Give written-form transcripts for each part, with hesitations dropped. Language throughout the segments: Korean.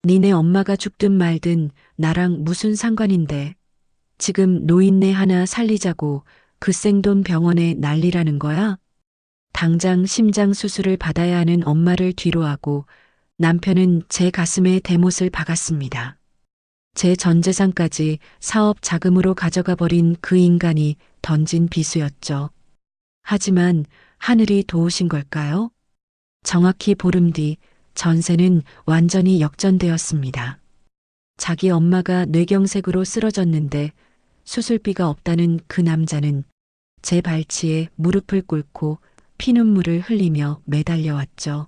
니네 엄마가 죽든 말든 나랑 무슨 상관인데. 지금 노인네 하나 살리자고 그 생돈 병원에 난리라는 거야? 당장 심장 수술을 받아야 하는 엄마를 뒤로하고 남편은 제 가슴에 대못을 박았습니다. 제 전 재산까지 사업 자금으로 가져가 버린 그 인간이 던진 비수였죠. 하지만 하늘이 도우신 걸까요? 정확히 보름 뒤 전세는 완전히 역전되었습니다. 자기 엄마가 뇌경색으로 쓰러졌는데 수술비가 없다는 그 남자는 제 발치에 무릎을 꿇고 피눈물을 흘리며 매달려왔죠.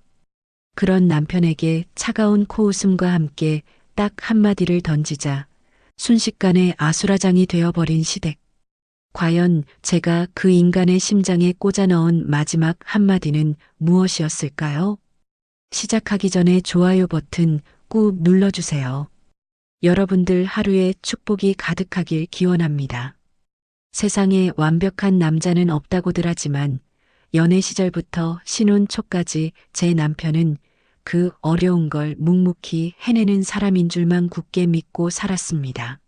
그런 남편에게 차가운 코웃음과 함께 딱 한마디를 던지자 순식간에 아수라장이 되어버린 시댁. 과연 제가 그 인간의 심장에 꽂아 넣은 마지막 한마디는 무엇이었을까요? 시작하기 전에 좋아요 버튼 꾹 눌러주세요. 여러분들 하루에 축복이 가득하길 기원합니다. 세상에 완벽한 남자는 없다고들 하지만 연애 시절부터 신혼 초까지 제 남편은 그 어려운 걸 묵묵히 해내는 사람인 줄만 굳게 믿고 살았습니다.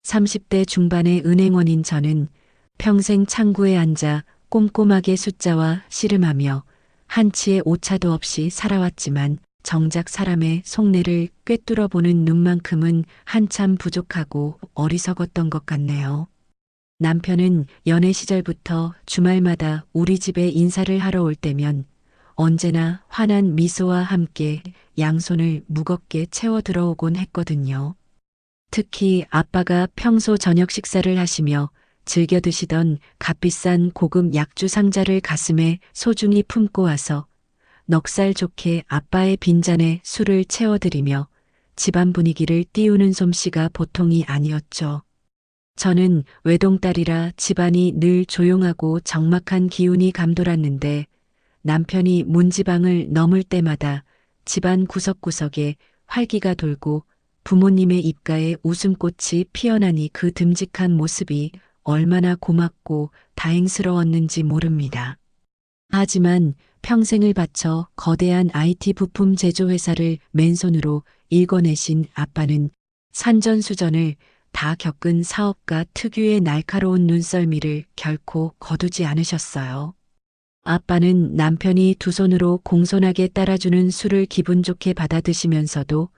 30대 중반의 은행원인 저는 평생 창구에 앉아 꼼꼼하게 숫자와 씨름하며 한치의 오차도 없이 살아왔지만 정작 사람의 속내를 꿰뚫어 보는 눈만큼은 한참 부족하고 어리석었던 것 같네요. 남편은 연애 시절부터 주말마다 우리 집에 인사를 하러 올 때면 언제나 환한 미소와 함께 양손을 무겁게 채워 들어오곤 했거든요. 특히 아빠가 평소 저녁 식사를 하시며 즐겨 드시던 값비싼 고급 약주 상자를 가슴에 소중히 품고 와서 넉살 좋게 아빠의 빈잔에 술을 채워드리며 집안 분위기를 띄우는 솜씨가 보통이 아니었죠. 저는 외동딸이라 집안이 늘 조용하고 적막한 기운이 감돌았는데 남편이 문지방을 넘을 때마다 집안 구석구석에 활기가 돌고 부모님의 입가에 웃음꽃이 피어나니 그 듬직한 모습이 얼마나 고맙고 다행스러웠는지 모릅니다. 하지만 평생을 바쳐 거대한 IT 부품 제조회사를 맨손으로 일궈내신 아빠는 산전수전을 다 겪은 사업가 특유의 날카로운 눈썰미를 결코 거두지 않으셨어요. 아빠는 남편이 두 손으로 공손하게 따라주는 술을 기분 좋게 받아 드시면서도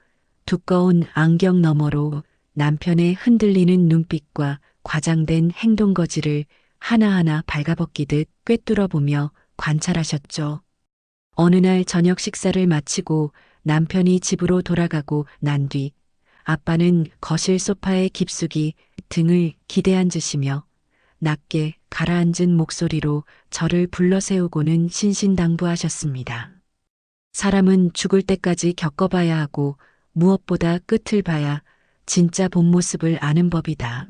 두꺼운 안경 너머로 남편의 흔들리는 눈빛과 과장된 행동거지를 하나하나 발가벗기듯 꿰뚫어보며 관찰하셨죠. 어느 날 저녁 식사를 마치고 남편이 집으로 돌아가고 난 뒤 아빠는 거실 소파에 깊숙이 등을 기대앉으시며 낮게 가라앉은 목소리로 저를 불러세우고는 신신당부하셨습니다. 사람은 죽을 때까지 겪어봐야 하고 무엇보다 끝을 봐야 진짜 본 모습을 아는 법이다.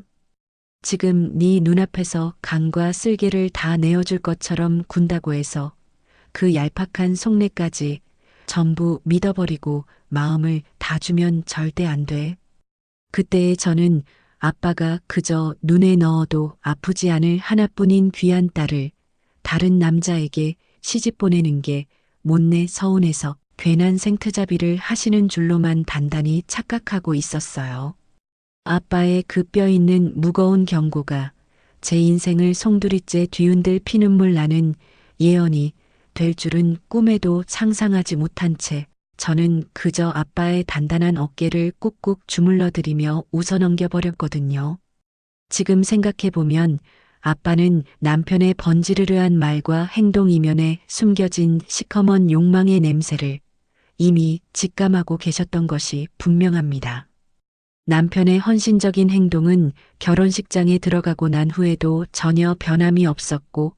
지금 네 눈앞에서 간과 쓸개를 다 내어줄 것처럼 군다고 해서 그 얄팍한 속내까지 전부 믿어버리고 마음을 다 주면 절대 안 돼. 그때의 저는 아빠가 그저 눈에 넣어도 아프지 않을 하나뿐인 귀한 딸을 다른 남자에게 시집 보내는 게 못내 서운해서 괜한 생트자비를 하시는 줄로만 단단히 착각하고 있었어요. 아빠의 그 뼈 있는 무거운 경고가 제 인생을 송두리째 뒤흔들 피눈물 나는 예언이 될 줄은 꿈에도 상상하지 못한 채 저는 그저 아빠의 단단한 어깨를 꾹꾹 주물러드리며 웃어넘겨버렸거든요. 지금 생각해보면 아빠는 남편의 번지르르한 말과 행동 이면에 숨겨진 시커먼 욕망의 냄새를 이미 직감하고 계셨던 것이 분명합니다. 남편의 헌신적인 행동은 결혼식장에 들어가고 난 후에도 전혀 변함이 없었고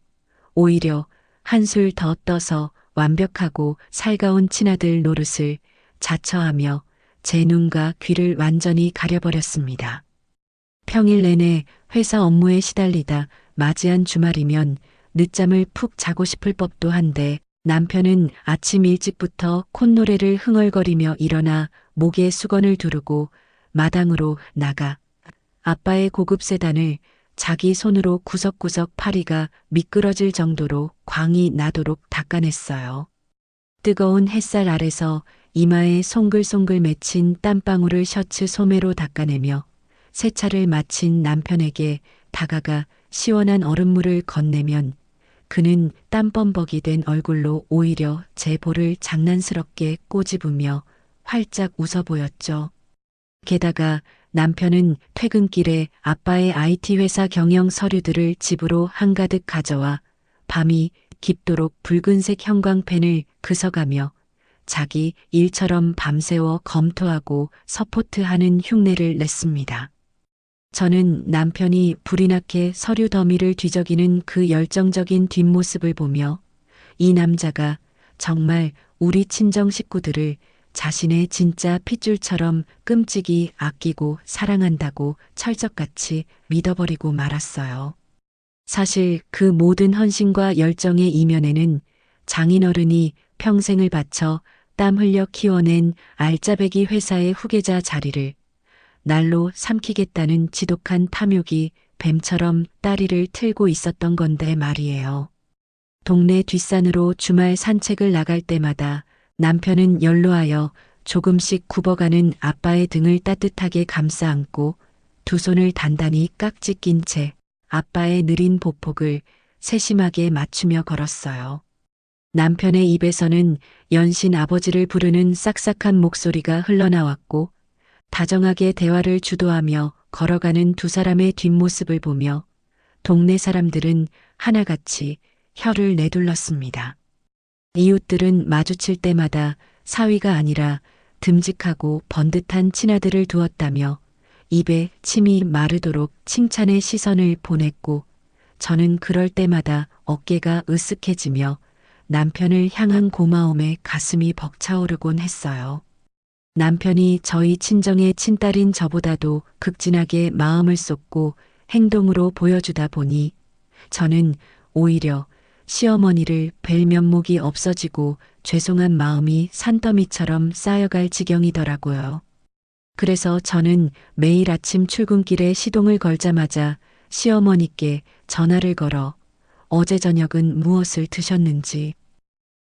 오히려 한술 더 떠서 완벽하고 살가운 친아들 노릇을 자처하며 제 눈과 귀를 완전히 가려버렸습니다. 평일 내내 회사 업무에 시달리다 맞이한 주말이면 늦잠을 푹 자고 싶을 법도 한데 남편은 아침 일찍부터 콧노래를 흥얼거리며 일어나 목에 수건을 두르고 마당으로 나가 아빠의 고급 세단을 자기 손으로 구석구석 파리가 미끄러질 정도로 광이 나도록 닦아냈어요. 뜨거운 햇살 아래서 이마에 송글송글 맺힌 땀방울을 셔츠 소매로 닦아내며 세차를 마친 남편에게 다가가 시원한 얼음물을 건네면 그는 땀범벅이 된 얼굴로 오히려 제 볼을 장난스럽게 꼬집으며 활짝 웃어 보였죠. 게다가 남편은 퇴근길에 아빠의 IT 회사 경영 서류들을 집으로 한가득 가져와 밤이 깊도록 붉은색 형광펜을 그서가며 자기 일처럼 밤새워 검토하고 서포트하는 흉내를 냈습니다. 저는 남편이 불이 나게 서류 더미를 뒤적이는 그 열정적인 뒷모습을 보며 이 남자가 정말 우리 친정 식구들을 자신의 진짜 핏줄처럼 끔찍이 아끼고 사랑한다고 철석같이 믿어버리고 말았어요. 사실 그 모든 헌신과 열정의 이면에는 장인어른이 평생을 바쳐 땀 흘려 키워낸 알짜배기 회사의 후계자 자리를 날로 삼키겠다는 지독한 탐욕이 뱀처럼 다리를 틀고 있었던 건데 말이에요. 동네 뒷산으로 주말 산책을 나갈 때마다 남편은 연로하여 조금씩 굽어가는 아빠의 등을 따뜻하게 감싸 안고 두 손을 단단히 깍지 낀 채 아빠의 느린 보폭을 세심하게 맞추며 걸었어요. 남편의 입에서는 연신 아버지를 부르는 싹싹한 목소리가 흘러나왔고 다정하게 대화를 주도하며 걸어가는 두 사람의 뒷모습을 보며 동네 사람들은 하나같이 혀를 내둘렀습니다. 이웃들은 마주칠 때마다 사위가 아니라 듬직하고 번듯한 친아들을 두었다며 입에 침이 마르도록 칭찬의 시선을 보냈고 저는 그럴 때마다 어깨가 으쓱해지며 남편을 향한 고마움에 가슴이 벅차오르곤 했어요. 남편이 저희 친정의 친딸인 저보다도 극진하게 마음을 쏟고 행동으로 보여주다 보니 저는 오히려 시어머니를 뵐 면목이 없어지고 죄송한 마음이 산더미처럼 쌓여갈 지경이더라고요. 그래서 저는 매일 아침 출근길에 시동을 걸자마자 시어머니께 전화를 걸어 어제 저녁은 무엇을 드셨는지,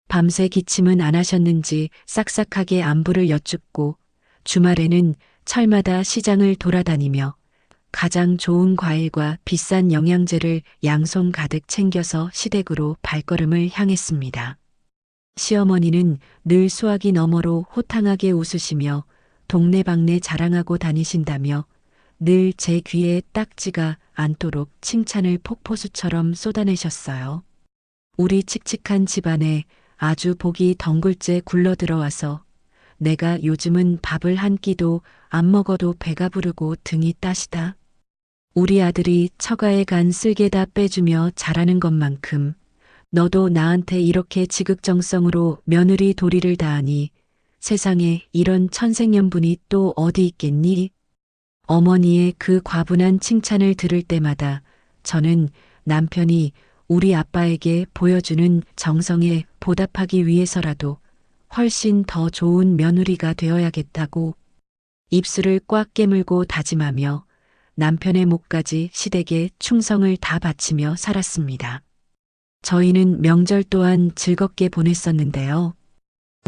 밤새 기침은 안 하셨는지 싹싹하게 안부를 여쭙고 주말에는 철마다 시장을 돌아다니며 가장 좋은 과일과 비싼 영양제를 양손 가득 챙겨서 시댁으로 발걸음을 향했습니다. 시어머니는 늘 수화기 너머로 호탕하게 웃으시며 동네방네 자랑하고 다니신다며 늘 제 귀에 딱지가 않도록 칭찬을 폭포수처럼 쏟아내셨어요. 우리 칙칙한 집안에 아주 복이 덩굴째 굴러들어와서 내가 요즘은 밥을 한 끼도 안 먹어도 배가 부르고 등이 따시다. 우리 아들이 처가에 간 쓸개 다 빼주며 잘하는 것만큼 너도 나한테 이렇게 지극정성으로 며느리 도리를 다하니 세상에 이런 천생연분이 또 어디 있겠니? 어머니의 그 과분한 칭찬을 들을 때마다 저는 남편이 우리 아빠에게 보여주는 정성에 보답하기 위해서라도 훨씬 더 좋은 며느리가 되어야겠다고 입술을 꽉 깨물고 다짐하며 남편의 목까지 시댁에 충성을 다 바치며 살았습니다. 저희는 명절 또한 즐겁게 보냈었는데요.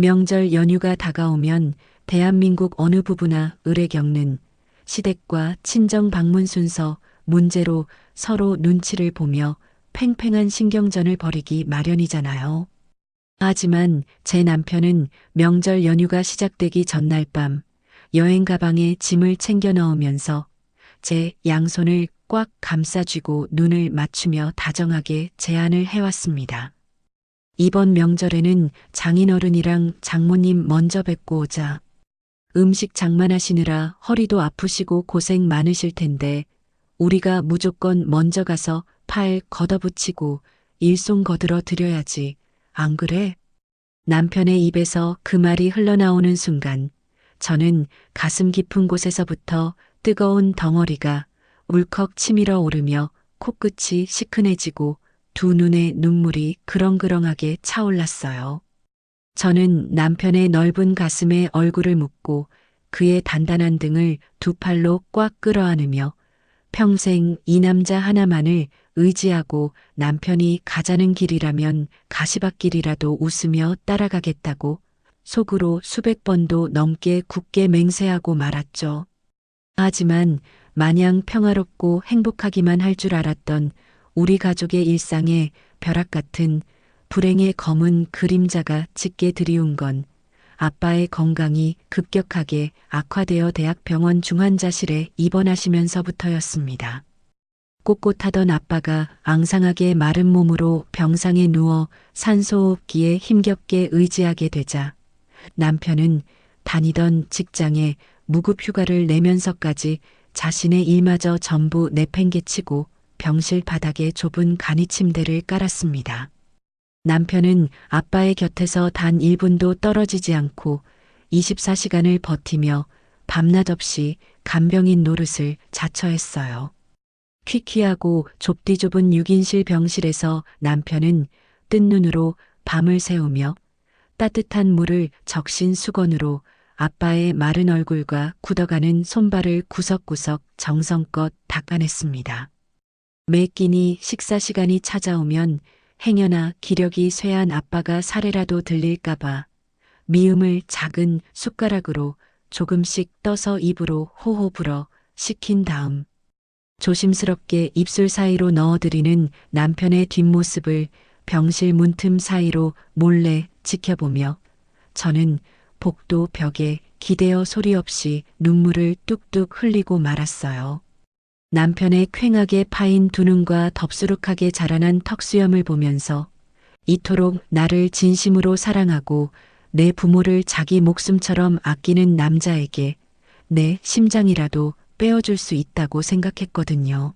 명절 연휴가 다가오면 대한민국 어느 부부나 을에 겪는 시댁과 친정 방문 순서 문제로 서로 눈치를 보며 팽팽한 신경전을 벌이기 마련이잖아요. 하지만 제 남편은 명절 연휴가 시작되기 전날 밤 여행 가방에 짐을 챙겨 넣으면서 제 양손을 꽉 감싸쥐고 눈을 맞추며 다정하게 제안을 해왔습니다. 이번 명절에는 장인어른이랑 장모님 먼저 뵙고 오자. 음식 장만하시느라 허리도 아프시고 고생 많으실 텐데 우리가 무조건 먼저 가서 팔 걷어붙이고 일송 거들어 드려야지. 안 그래? 남편의 입에서 그 말이 흘러나오는 순간 저는 가슴 깊은 곳에서부터 뜨거운 덩어리가 울컥 치밀어 오르며 코끝이 시큰해지고 두 눈에 눈물이 그렁그렁하게 차올랐어요. 저는 남편의 넓은 가슴에 얼굴을 묻고 그의 단단한 등을 두 팔로 꽉 끌어안으며 평생 이 남자 하나만을 의지하고 남편이 가자는 길이라면 가시밭길이라도 웃으며 따라가겠다고 속으로 수백 번도 넘게 굳게 맹세하고 말았죠. 하지만 마냥 평화롭고 행복하기만 할 줄 알았던 우리 가족의 일상에 벼락 같은 불행의 검은 그림자가 짙게 드리운 건 아빠의 건강이 급격하게 악화되어 대학병원 중환자실에 입원하시면서부터였습니다. 꼿꼿하던 아빠가 앙상하게 마른 몸으로 병상에 누워 산소호흡기에 힘겹게 의지하게 되자 남편은 다니던 직장에 무급 휴가를 내면서까지 자신의 일마저 전부 내팽개치고 병실 바닥에 좁은 간이 침대를 깔았습니다. 남편은 아빠의 곁에서 단 1분도 떨어지지 않고 24시간을 버티며 밤낮 없이 간병인 노릇을 자처했어요. 퀴퀴하고 좁디 좁은 6인실 병실에서 남편은 뜬 눈으로 밤을 새우며 따뜻한 물을 적신 수건으로 아빠의 마른 얼굴과 굳어가는 손발을 구석구석 정성껏 닦아냈습니다. 매 끼니 식사 시간이 찾아오면 행여나 기력이 쇠한 아빠가 사례라도 들릴까봐 미음을 작은 숟가락으로 조금씩 떠서 입으로 호호 불어 식힌 다음 조심스럽게 입술 사이로 넣어드리는 남편의 뒷모습을 병실 문틈 사이로 몰래 지켜보며 저는 복도 벽에 기대어 소리 없이 눈물을 뚝뚝 흘리고 말았어요. 남편의 퀭하게 파인 두 눈과 덥수룩하게 자라난 턱수염을 보면서 이토록 나를 진심으로 사랑하고 내 부모를 자기 목숨처럼 아끼는 남자에게 내 심장이라도 빼어줄 수 있다고 생각했거든요.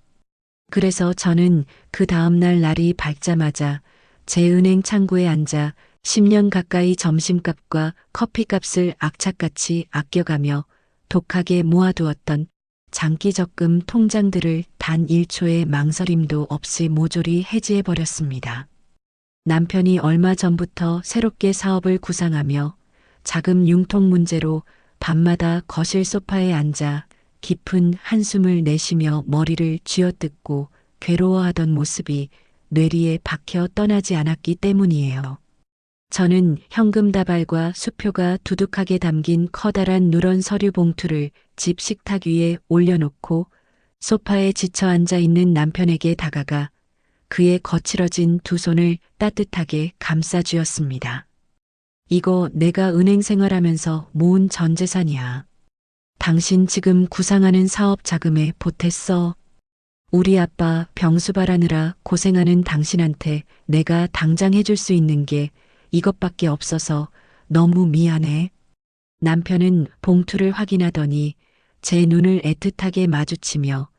그래서 저는 그 다음날 날이 밝자마자 제 은행 창구에 앉아 10년 가까이 점심값과 커피값을 악착같이 아껴가며 독하게 모아두었던 장기적금 통장들을 단 1초의 망설임도 없이 모조리 해지해버렸습니다. 남편이 얼마 전부터 새롭게 사업을 구상하며 자금 융통 문제로 밤마다 거실 소파에 앉아 깊은 한숨을 내쉬며 머리를 쥐어뜯고 괴로워하던 모습이 뇌리에 박혀 떠나지 않았기 때문이에요. 저는 현금 다발과 수표가 두둑하게 담긴 커다란 누런 서류 봉투를 집 식탁 위에 올려놓고 소파에 지쳐 앉아 있는 남편에게 다가가 그의 거칠어진 두 손을 따뜻하게 감싸주었습니다. 이거 내가 은행 생활하면서 모은 전 재산이야. 당신 지금 구상하는 사업 자금에 보탰어. 우리 아빠 병수발하느라 고생하는 당신한테 내가 당장 해줄 수 있는 게 이것밖에 없어서 너무 미안해. 남편은 봉투를 확인하더니 제 눈을 애틋하게 마주치며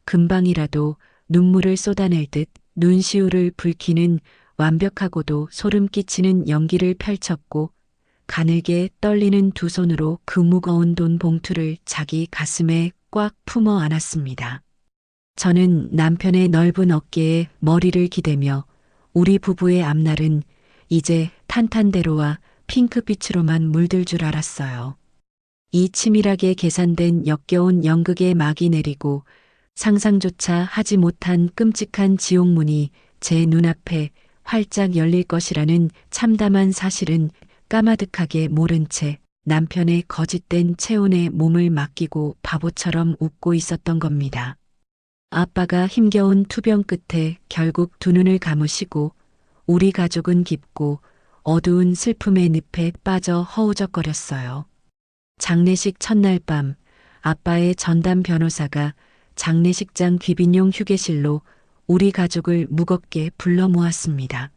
금방이라도 눈물을 쏟아낼 듯 눈시울을 붉히는 완벽하고도 소름 끼치는 연기를 펼쳤고 가늘게 떨리는 두 손으로 그 무거운 돈 봉투를 자기 가슴에 꽉 품어 안았습니다. 저는 남편의 넓은 어깨에 머리를 기대며 우리 부부의 앞날은 이제 탄탄대로와 핑크빛으로만 물들 줄 알았어요. 이 치밀하게 계산된 역겨운 연극의 막이 내리고 상상조차 하지 못한 끔찍한 지옥문이 제 눈앞에 활짝 열릴 것이라는 참담한 사실은 까마득하게 모른 채 남편의 거짓된 체온에 몸을 맡기고 바보처럼 웃고 있었던 겁니다. 아빠가 힘겨운 투병 끝에 결국 두 눈을 감으시고 우리 가족은 깊고 어두운 슬픔의 늪에 빠져 허우적거렸어요. 장례식 첫날 밤 아빠의 전담 변호사가 장례식장 귀빈용 휴게실로 우리 가족을 무겁게 불러 모았습니다.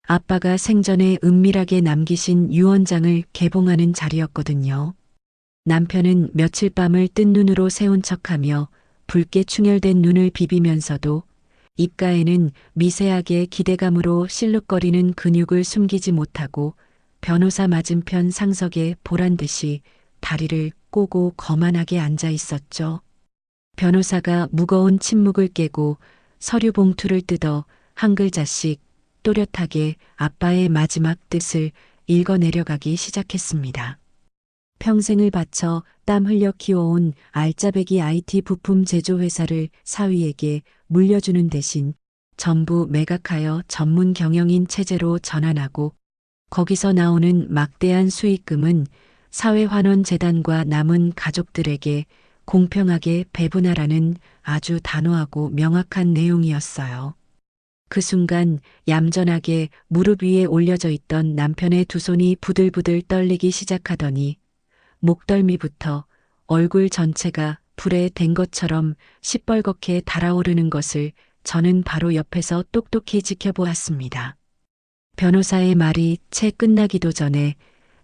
아빠가 생전에 은밀하게 남기신 유언장을 개봉하는 자리였거든요. 남편은 며칠 밤을 뜬 눈으로 세운 척하며 붉게 충혈된 눈을 비비면서도 입가에는 미세하게 기대감으로 실룩거리는 근육을 숨기지 못하고 변호사 맞은편 상석에 보란듯이 다리를 꼬고 거만하게 앉아 있었죠. 변호사가 무거운 침묵을 깨고 서류 봉투를 뜯어 한 글자씩 또렷하게 아빠의 마지막 뜻을 읽어내려가기 시작했습니다. 평생을 바쳐 땀 흘려 키워온 알짜배기 IT 부품 제조 회사를 사위에게 물려주는 대신 전부 매각하여 전문 경영인 체제로 전환하고 거기서 나오는 막대한 수익금은 사회환원재단과 남은 가족들에게 공평하게 배분하라는 아주 단호하고 명확한 내용이었어요. 그 순간 얌전하게 무릎 위에 올려져 있던 남편의 두 손이 부들부들 떨리기 시작하더니 목덜미부터 얼굴 전체가 불에 댄 것처럼 시뻘겋게 달아오르는 것을 저는 바로 옆에서 똑똑히 지켜보았습니다. 변호사의 말이 채 끝나기도 전에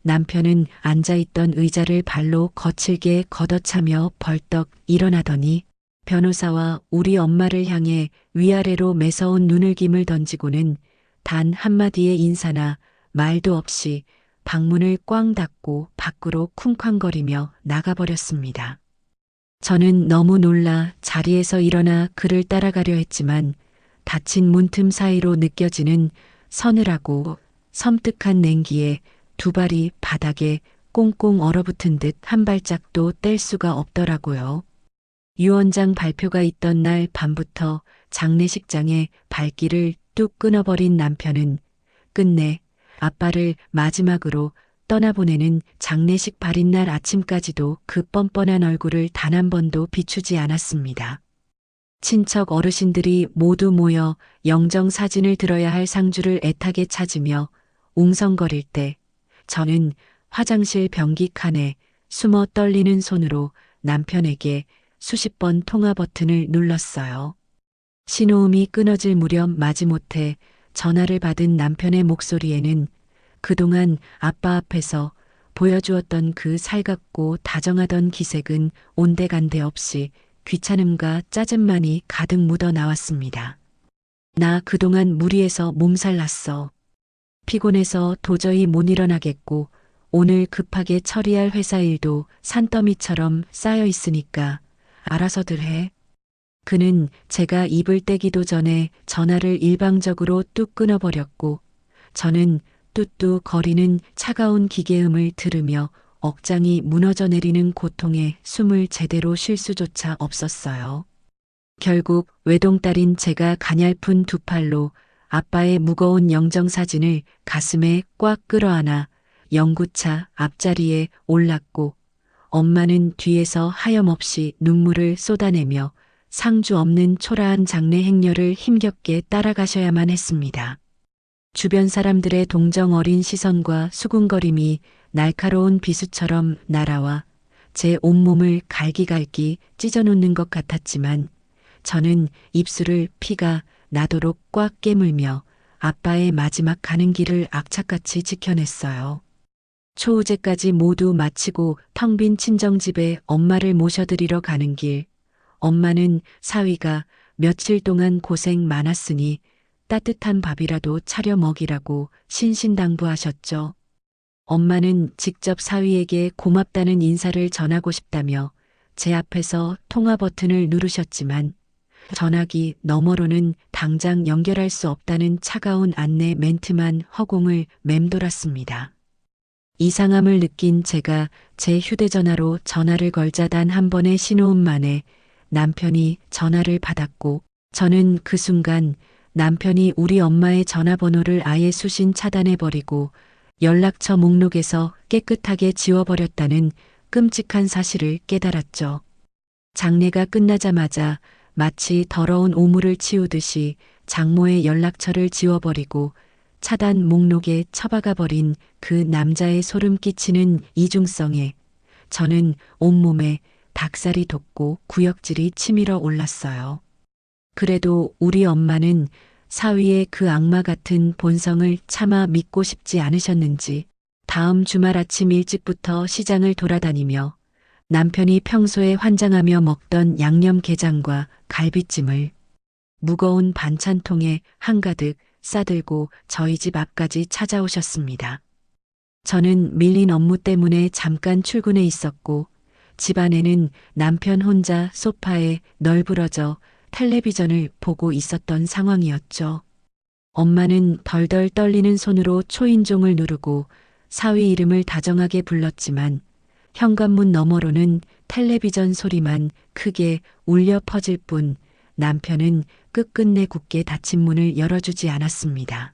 남편은 앉아있던 의자를 발로 거칠게 걷어차며 벌떡 일어나더니 변호사와 우리 엄마를 향해 위아래로 매서운 눈을김을 던지고는 단 한마디의 인사나 말도 없이 방문을 꽝 닫고 밖으로 쿵쾅거리며 나가버렸습니다. 저는 너무 놀라 자리에서 일어나 그를 따라가려 했지만 닫힌 문틈 사이로 느껴지는 서늘하고 섬뜩한 냉기에 두 발이 바닥에 꽁꽁 얼어붙은 듯 한 발짝도 뗄 수가 없더라고요. 유언장 발표가 있던 날 밤부터 장례식장에 발길을 뚝 끊어버린 남편은 끝내 아빠를 마지막으로 떠나보내는 장례식 발인날 아침까지도 그 뻔뻔한 얼굴을 단 한 번도 비추지 않았습니다. 친척 어르신들이 모두 모여 영정 사진을 들어야 할 상주를 애타게 찾으며 웅성거릴 때 저는 화장실 변기 칸에 숨어 떨리는 손으로 남편에게 수십 번 통화 버튼을 눌렀어요. 신호음이 끊어질 무렵 마지못해 전화를 받은 남편의 목소리에는 그동안 아빠 앞에서 보여주었던 그 살갑고 다정하던 기색은 온데간데 없이 귀찮음과 짜증만이 가득 묻어 나왔습니다. 나 그동안 무리해서 몸살 났어. 피곤해서 도저히 못 일어나겠고 오늘 급하게 처리할 회사 일도 산더미처럼 쌓여 있으니까 알아서들 해. 그는 제가 입을 떼기도 전에 전화를 일방적으로 뚝 끊어버렸고 저는 뚜뚜 거리는 차가운 기계음을 들으며 억장이 무너져 내리는 고통에 숨을 제대로 쉴 수조차 없었어요. 결국 외동딸인 제가 가냘픈 두 팔로 아빠의 무거운 영정사진을 가슴에 꽉 끌어안아 영구차 앞자리에 올랐고 엄마는 뒤에서 하염없이 눈물을 쏟아내며 상주 없는 초라한 장례 행렬을 힘겹게 따라가셔야만 했습니다. 주변 사람들의 동정 어린 시선과 수군거림이 날카로운 비수처럼 날아와 제 온몸을 갈기갈기 찢어놓는 것 같았지만 저는 입술을 피가 나도록 꽉 깨물며 아빠의 마지막 가는 길을 악착같이 지켜냈어요. 초우제까지 모두 마치고 텅 빈 친정집에 엄마를 모셔드리러 가는 길, 엄마는 사위가 며칠 동안 고생 많았으니 따뜻한 밥이라도 차려 먹이라고 신신당부하셨죠. 엄마는 직접 사위에게 고맙다는 인사를 전하고 싶다며 제 앞에서 통화 버튼을 누르셨지만 전화기 너머로는 당장 연결할 수 없다는 차가운 안내 멘트만 허공을 맴돌았습니다. 이상함을 느낀 제가 제 휴대전화로 전화를 걸자 단 한 번의 신호음 만에 남편이 전화를 받았고 저는 그 순간 남편이 우리 엄마의 전화번호를 아예 수신 차단해버리고 연락처 목록에서 깨끗하게 지워버렸다는 끔찍한 사실을 깨달았죠. 장례가 끝나자마자 마치 더러운 오물을 치우듯이 장모의 연락처를 지워버리고 차단 목록에 처박아버린 그 남자의 소름 끼치는 이중성에 저는 온몸에 닭살이 돋고 구역질이 치밀어 올랐어요. 그래도 우리 엄마는 사위의 그 악마 같은 본성을 차마 믿고 싶지 않으셨는지 다음 주말 아침 일찍부터 시장을 돌아다니며 남편이 평소에 환장하며 먹던 양념게장과 갈비찜을 무거운 반찬통에 한가득 싸들고 저희 집 앞까지 찾아오셨습니다. 저는 밀린 업무 때문에 잠깐 출근해 있었고 집안에는 남편 혼자 소파에 널브러져 텔레비전을 보고 있었던 상황이었죠. 엄마는 덜덜 떨리는 손으로 초인종을 누르고 사위 이름을 다정하게 불렀지만 현관문 너머로는 텔레비전 소리만 크게 울려 퍼질 뿐 남편은 끝끝내 굳게 닫힌 문을 열어주지 않았습니다.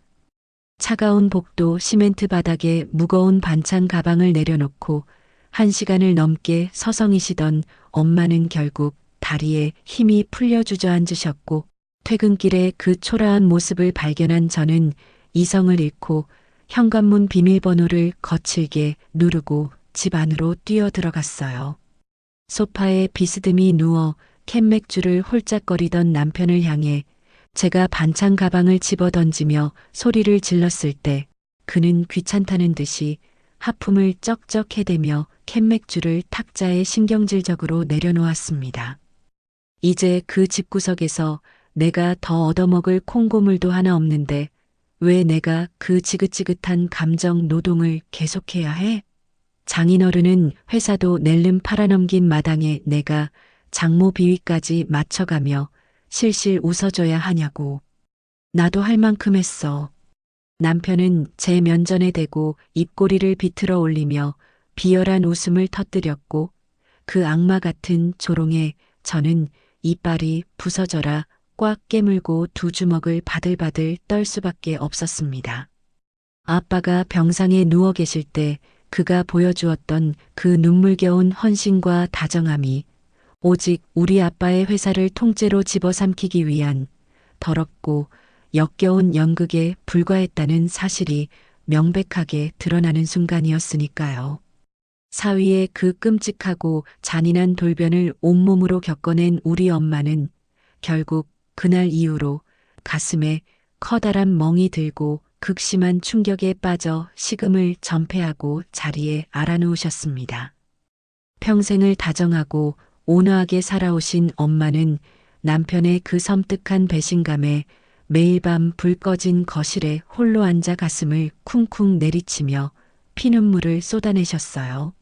차가운 복도 시멘트 바닥에 무거운 반찬 가방을 내려놓고 1시간을 넘게 서성이시던 엄마는 결국 다리에 힘이 풀려 주저앉으셨고 퇴근길에 그 초라한 모습을 발견한 저는 이성을 잃고 현관문 비밀번호를 거칠게 누르고 집 안으로 뛰어 들어갔어요. 소파에 비스듬히 누워 캔맥주를 홀짝거리던 남편을 향해 제가 반찬 가방을 집어 던지며 소리를 질렀을 때 그는 귀찮다는 듯이 하품을 쩍쩍 해대며 캔맥주를 탁자에 신경질적으로 내려놓았습니다. 이제 그 집구석에서 내가 더 얻어먹을 콩고물도 하나 없는데 왜 내가 그 지긋지긋한 감정 노동을 계속해야 해? 장인어른은 회사도 낼름 팔아넘긴 마당에 내가 장모 비위까지 맞춰가며 실실 웃어줘야 하냐고. 나도 할 만큼 했어. 남편은 제 면전에 대고 입꼬리를 비틀어 올리며 비열한 웃음을 터뜨렸고 그 악마 같은 조롱에 저는 이빨이 부서져라 꽉 깨물고 두 주먹을 바들바들 떨 수밖에 없었습니다. 아빠가 병상에 누워 계실 때 그가 보여주었던 그 눈물겨운 헌신과 다정함이 오직 우리 아빠의 회사를 통째로 집어삼키기 위한 더럽고 역겨운 연극에 불과했다는 사실이 명백하게 드러나는 순간이었으니까요. 사위의 그 끔찍하고 잔인한 돌변을 온몸으로 겪어낸 우리 엄마는 결국 그날 이후로 가슴에 커다란 멍이 들고 극심한 충격에 빠져 식음을 전폐하고 자리에 알아누우셨습니다. 평생을 다정하고 온화하게 살아오신 엄마는 남편의 그 섬뜩한 배신감에 매일 밤 불 꺼진 거실에 홀로 앉아 가슴을 쿵쿵 내리치며 피눈물을 쏟아내셨어요.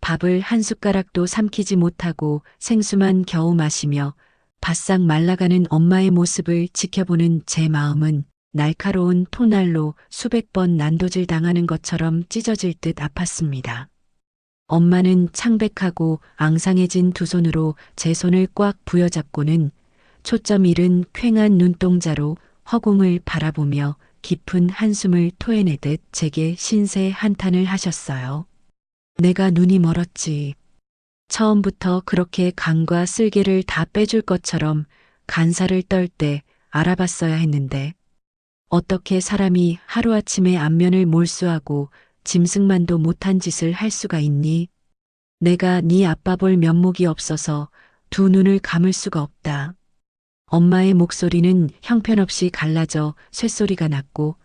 밥을 한 숟가락도 삼키지 못하고 생수만 겨우 마시며 바싹 말라가는 엄마의 모습을 지켜보는 제 마음은 날카로운 토날로 수백 번 난도질 당하는 것처럼 찢어질 듯 아팠습니다. 엄마는 창백하고 앙상해진 두 손으로 제 손을 꽉 부여잡고는 초점 잃은 퀭한 눈동자로 허공을 바라보며 깊은 한숨을 토해내듯 제게 신세 한탄을 하셨어요. 내가 눈이 멀었지. 처음부터 그렇게 간과 쓸개를 다 빼줄 것처럼 간살을 떨 때 알아봤어야 했는데 어떻게 사람이 하루아침에 안면을 몰수하고 짐승만도 못한 짓을 할 수가 있니? 내가 네 아빠 볼 면목이 없어서 두 눈을 감을 수가 없다. 엄마의 목소리는 형편없이 갈라져 쇳소리가 났고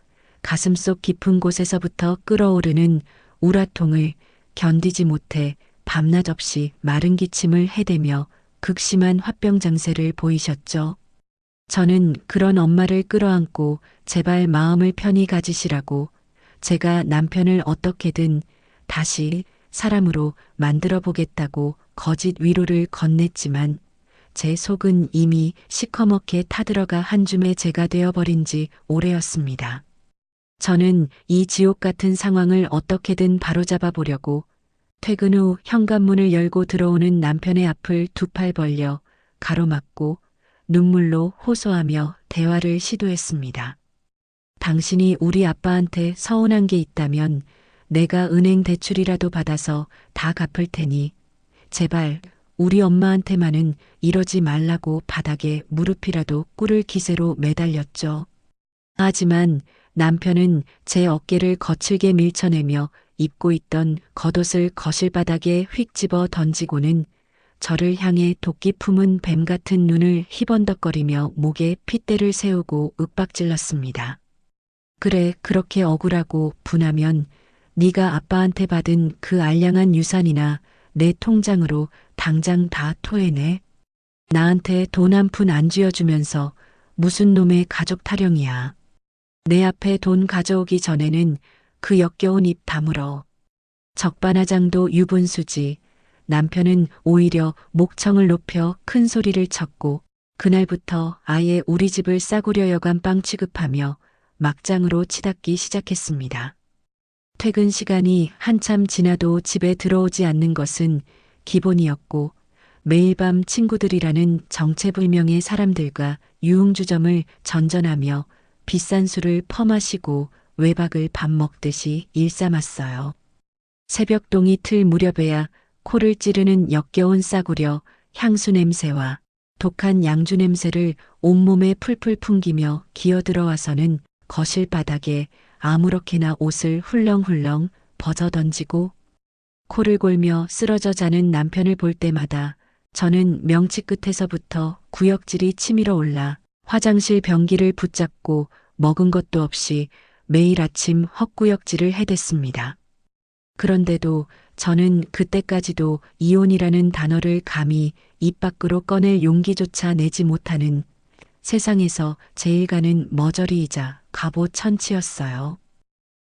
가슴속 깊은 곳에서부터 끓어오르는 우라통을 견디지 못해 밤낮 없이 마른 기침을 해대며 극심한 화병장세를 보이셨죠. 저는 그런 엄마를 끌어안고 제발 마음을 편히 가지시라고 제가 남편을 어떻게든 다시 사람으로 만들어 보겠다고 거짓 위로를 건넸지만 제 속은 이미 시커멓게 타들어가 한 줌의 재가 되어버린 지 오래였습니다. 저는 이 지옥 같은 상황을 어떻게든 바로잡아 보려고 퇴근 후 현관문을 열고 들어오는 남편의 앞을 두 팔 벌려 가로막고 눈물로 호소하며 대화를 시도했습니다. 당신이 우리 아빠한테 서운한 게 있다면 내가 은행 대출이라도 받아서 다 갚을 테니 제발 우리 엄마한테만은 이러지 말라고 바닥에 무릎이라도 꿇을 기세로 매달렸죠. 하지만 남편은 제 어깨를 거칠게 밀쳐내며 입고 있던 겉옷을 거실 바닥에 휙 집어 던지고는 저를 향해 도끼 품은 뱀 같은 눈을 희번덕거리며 목에 핏대를 세우고 윽박질렀습니다. 그래, 그렇게 억울하고 분하면 네가 아빠한테 받은 그 알량한 유산이나 내 통장으로 당장 다 토해내. 나한테 돈 한 푼 안 쥐어주면서 무슨 놈의 가족 타령이야. 내 앞에 돈 가져오기 전에는 그 역겨운 입 다물어. 적반하장도 유분수지. 남편은 오히려 목청을 높여 큰 소리를 쳤고 그날부터 아예 우리 집을 싸구려 여간 빵 취급하며 막장으로 치닫기 시작했습니다. 퇴근 시간이 한참 지나도 집에 들어오지 않는 것은 기본이었고 매일 밤 친구들이라는 정체불명의 사람들과 유흥주점을 전전하며 비싼 술을 퍼마시고 외박을 밥 먹듯이 일삼았어요. 새벽동이 틀 무렵에야 코를 찌르는 역겨운 싸구려 향수 냄새와 독한 양주 냄새를 온몸에 풀풀 풍기며 기어들어와서는 거실 바닥에 아무렇게나 옷을 훌렁훌렁 벗어 던지고 코를 골며 쓰러져 자는 남편을 볼 때마다 저는 명치 끝에서부터 구역질이 치밀어 올라 화장실 변기를 붙잡고 먹은 것도 없이 매일 아침 헛구역질을 해댔습니다. 그런데도 저는 그때까지도 이혼이라는 단어를 감히 입 밖으로 꺼낼 용기조차 내지 못하는 세상에서 제일 가는 머저리이자 갑오 천치였어요.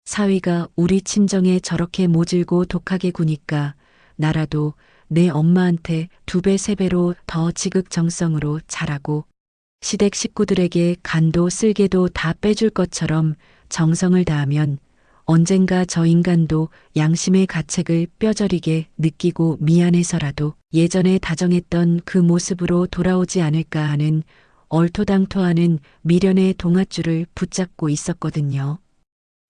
사위가 우리 친정에 저렇게 모질고 독하게 구니까 나라도 내 엄마한테 2배, 3배로 더 지극정성으로 잘하고 시댁 식구들에게 간도 쓸개도 다 빼줄 것처럼 정성을 다하면 언젠가 저 인간도 양심의 가책을 뼈저리게 느끼고 미안해서라도 예전에 다정했던 그 모습으로 돌아오지 않을까 하는 얼토당토하는 미련의 동아줄을 붙잡고 있었거든요.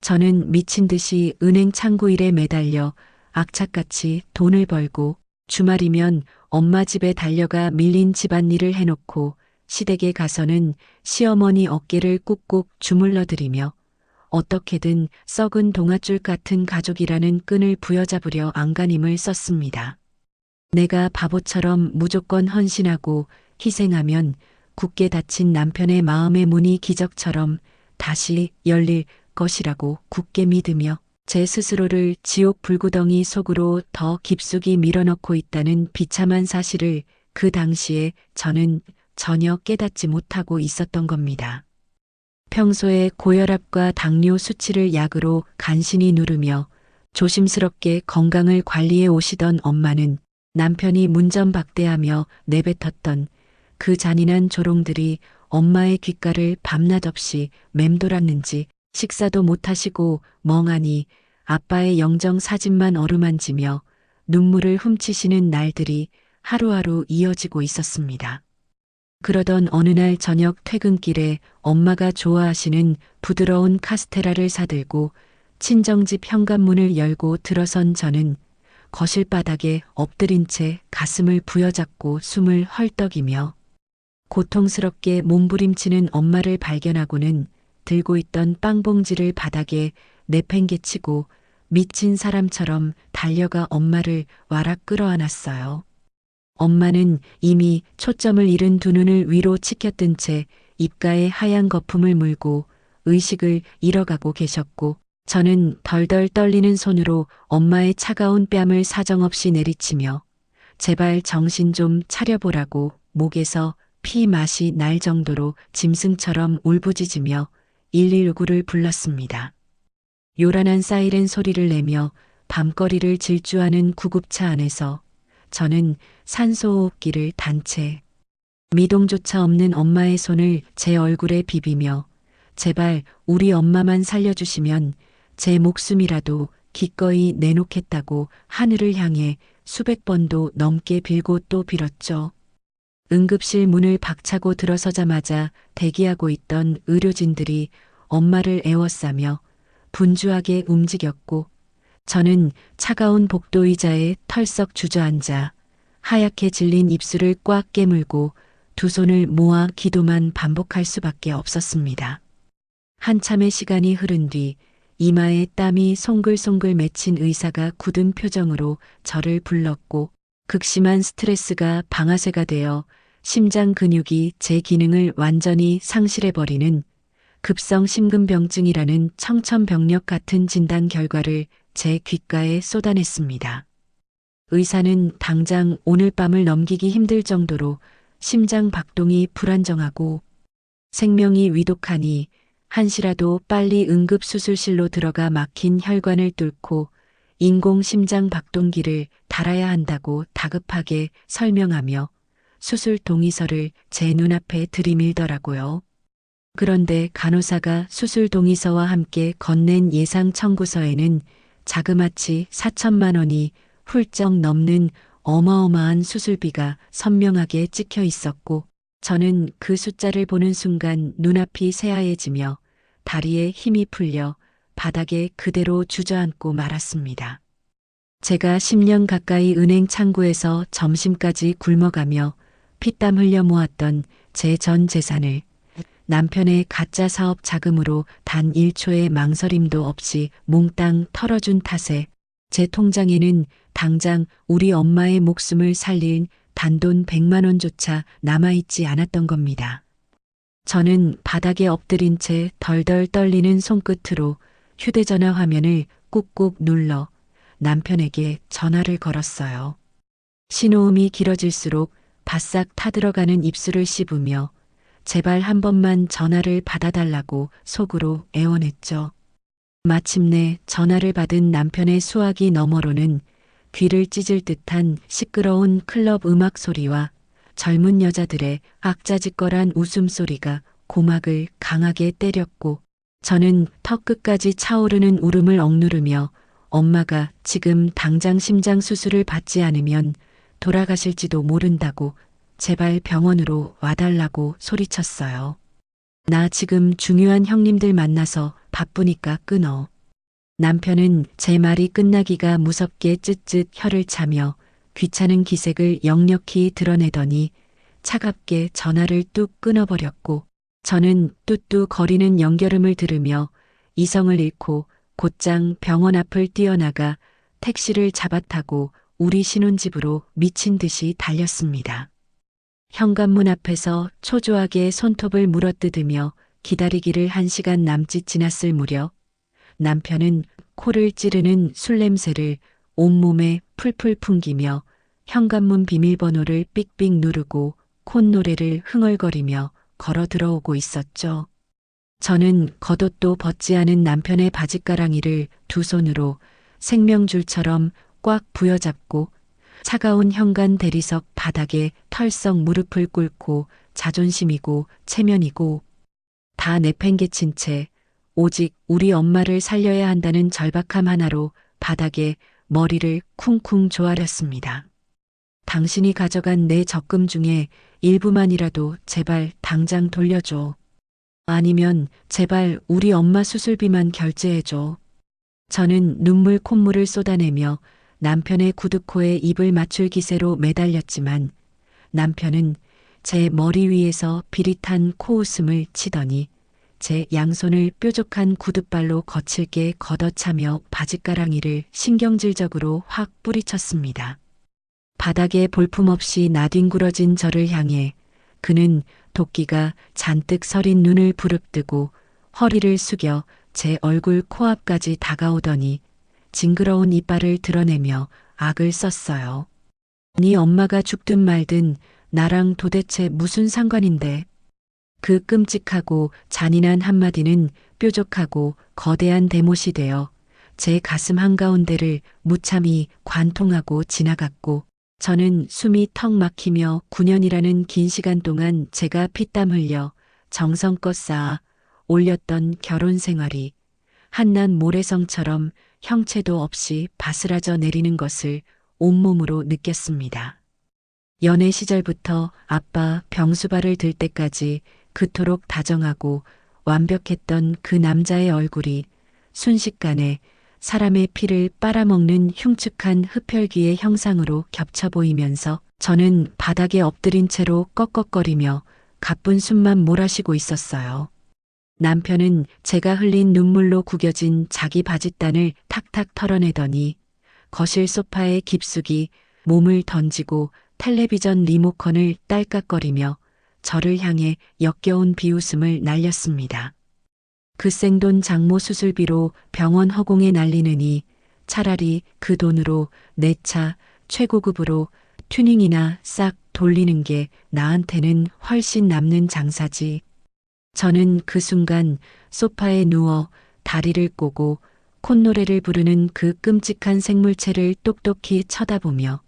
저는 미친 듯이 은행 창구 일에 매달려 악착같이 돈을 벌고 주말이면 엄마 집에 달려가 밀린 집안일을 해놓고 시댁에 가서는 시어머니 어깨를 꾹꾹 주물러드리며 어떻게든 썩은 동아줄 같은 가족이라는 끈을 부여잡으려 안간힘을 썼습니다. 내가 바보처럼 무조건 헌신하고 희생하면 굳게 닫힌 남편의 마음의 문이 기적처럼 다시 열릴 것이라고 굳게 믿으며 제 스스로를 지옥 불구덩이 속으로 더 깊숙이 밀어넣고 있다는 비참한 사실을 그 당시에 저는 전혀 깨닫지 못하고 있었던 겁니다. 평소에 고혈압과 당뇨 수치를 약으로 간신히 누르며 조심스럽게 건강을 관리해 오시던 엄마는 남편이 문전박대하며 내뱉었던 그 잔인한 조롱들이 엄마의 귓가를 밤낮 없이 맴돌았는지 식사도 못하시고 멍하니 아빠의 영정 사진만 어루만지며 눈물을 훔치시는 날들이 하루하루 이어지고 있었습니다. 그러던 어느 날 저녁 퇴근길에 엄마가 좋아하시는 부드러운 카스테라를 사들고 친정집 현관문을 열고 들어선 저는 거실 바닥에 엎드린 채 가슴을 부여잡고 숨을 헐떡이며 고통스럽게 몸부림치는 엄마를 발견하고는 들고 있던 빵봉지를 바닥에 내팽개치고 미친 사람처럼 달려가 엄마를 와락 끌어안았어요. 엄마는 이미 초점을 잃은 두 눈을 위로 치켜뜬 채 입가에 하얀 거품을 물고 의식을 잃어가고 계셨고 저는 덜덜 떨리는 손으로 엄마의 차가운 뺨을 사정없이 내리치며 제발 정신 좀 차려보라고 목에서 피 맛이 날 정도로 짐승처럼 울부짖으며 119를 불렀습니다. 요란한 사이렌 소리를 내며 밤거리를 질주하는 구급차 안에서 저는 산소호흡기를 단 채 미동조차 없는 엄마의 손을 제 얼굴에 비비며 제발 우리 엄마만 살려주시면 제 목숨이라도 기꺼이 내놓겠다고 하늘을 향해 수백 번도 넘게 빌고 또 빌었죠. 응급실 문을 박차고 들어서자마자 대기하고 있던 의료진들이 엄마를 에워싸며 분주하게 움직였고 저는 차가운 복도 의자에 털썩 주저앉아 하얗게 질린 입술을 꽉 깨물고 두 손을 모아 기도만 반복할 수밖에 없었습니다. 한참의 시간이 흐른 뒤 이마에 땀이 송글송글 맺힌 의사가 굳은 표정으로 저를 불렀고 극심한 스트레스가 방아쇠가 되어 심장 근육이 제 기능을 완전히 상실해버리는 급성 심근병증이라는 청천벽력 같은 진단 결과를 제 귓가에 쏟아냈습니다. 의사는 당장 오늘 밤을 넘기기 힘들 정도로 심장 박동이 불안정하고 생명이 위독하니 한시라도 빨리 응급수술실로 들어가 막힌 혈관을 뚫고 인공심장 박동기를 달아야 한다고 다급하게 설명하며 수술 동의서를 제 눈앞에 들이밀더라고요. 그런데 간호사가 수술 동의서와 함께 건넨 예상 청구서에는 자그마치 4천만 원이 훌쩍 넘는 어마어마한 수술비가 선명하게 찍혀 있었고 저는 그 숫자를 보는 순간 눈앞이 새하얘지며 다리에 힘이 풀려 바닥에 그대로 주저앉고 말았습니다. 제가 10년 가까이 은행 창구에서 점심까지 굶어가며 피땀 흘려 모았던 제 전 재산을 남편의 가짜 사업 자금으로 단 1초의 망설임도 없이 몽땅 털어준 탓에 제 통장에는 당장 우리 엄마의 목숨을 살릴 단돈 100만 원조차 남아있지 않았던 겁니다. 저는 바닥에 엎드린 채 덜덜 떨리는 손끝으로 휴대전화 화면을 꾹꾹 눌러 남편에게 전화를 걸었어요. 신호음이 길어질수록 바싹 타들어가는 입술을 씹으며 제발 한 번만 전화를 받아달라고 속으로 애원했죠. 마침내 전화를 받은 남편의 수화기 너머로는 귀를 찢을 듯한 시끄러운 클럽 음악 소리와 젊은 여자들의 악자지껄한 웃음소리가 고막을 강하게 때렸고 저는 턱 끝까지 차오르는 울음을 억누르며 엄마가 지금 당장 심장 수술을 받지 않으면 돌아가실지도 모른다고 제발 병원으로 와달라고 소리쳤어요. 나 지금 중요한 형님들 만나서 바쁘니까 끊어. 남편은 제 말이 끝나기가 무섭게 쯧쯧 혀를 차며 귀찮은 기색을 역력히 드러내더니 차갑게 전화를 뚝 끊어버렸고 저는 뚜뚜 거리는 연결음을 들으며 이성을 잃고 곧장 병원 앞을 뛰어나가 택시를 잡아타고 우리 신혼집으로 미친 듯이 달렸습니다. 현관문 앞에서 초조하게 손톱을 물어뜯으며 기다리기를 1시간 남짓 지났을 무렵 남편은 코를 찌르는 술 냄새를 온몸에 풀풀 풍기며 현관문 비밀번호를 삑삑 누르고 콧노래를 흥얼거리며 걸어 들어오고 있었죠. 저는 겉옷도 벗지 않은 남편의 바짓가랑이를 두 손으로 생명줄처럼 꽉 부여잡고 차가운 현관 대리석 바닥에 털썩 무릎을 꿇고 자존심이고 체면이고 다 내팽개친 채 오직 우리 엄마를 살려야 한다는 절박함 하나로 바닥에 머리를 쿵쿵 조아렸습니다. 당신이 가져간 내 적금 중에 일부만이라도 제발 당장 돌려줘. 아니면 제발 우리 엄마 수술비만 결제해줘. 저는 눈물 콧물을 쏟아내며 남편의 구두코에 입을 맞출 기세로 매달렸지만 남편은 제 머리 위에서 비릿한 코웃음을 치더니 제 양손을 뾰족한 구둣발로 거칠게 걷어차며 바짓가랑이를 신경질적으로 확 뿌리쳤습니다. 바닥에 볼품없이 나뒹굴어진 저를 향해 그는 도끼가 잔뜩 서린 눈을 부릅뜨고 허리를 숙여 제 얼굴 코앞까지 다가오더니 징그러운 이빨을 드러내며 악을 썼어요. 네 엄마가 죽든 말든 나랑 도대체 무슨 상관인데. 그 끔찍하고 잔인한 한마디는 뾰족하고 거대한 대못이 되어 제 가슴 한가운데를 무참히 관통하고 지나갔고 저는 숨이 턱 막히며 9년이라는 긴 시간 동안 제가 피땀 흘려 정성껏 쌓아 올렸던 결혼 생활이 한낱 모래성처럼 형체도 없이 바스라져 내리는 것을 온몸으로 느꼈습니다. 연애 시절부터 아빠 병수발을 들 때까지 그토록 다정하고 완벽했던 그 남자의 얼굴이 순식간에 사람의 피를 빨아먹는 흉측한 흡혈귀의 형상으로 겹쳐 보이면서 저는 바닥에 엎드린 채로 꺽꺽거리며 가쁜 숨만 몰아쉬고 있었어요. 남편은 제가 흘린 눈물로 구겨진 자기 바짓단을 탁탁 털어내더니 거실 소파에 깊숙이 몸을 던지고 텔레비전 리모컨을 딸깍거리며 저를 향해 역겨운 비웃음을 날렸습니다. 그 생돈 장모 수술비로 병원 허공에 날리느니 차라리 그 돈으로 내 차 최고급으로 튜닝이나 싹 돌리는 게 나한테는 훨씬 남는 장사지. 저는 그 순간 소파에 누워 다리를 꼬고 콧노래를 부르는 그 끔찍한 생물체를 똑똑히 쳐다보며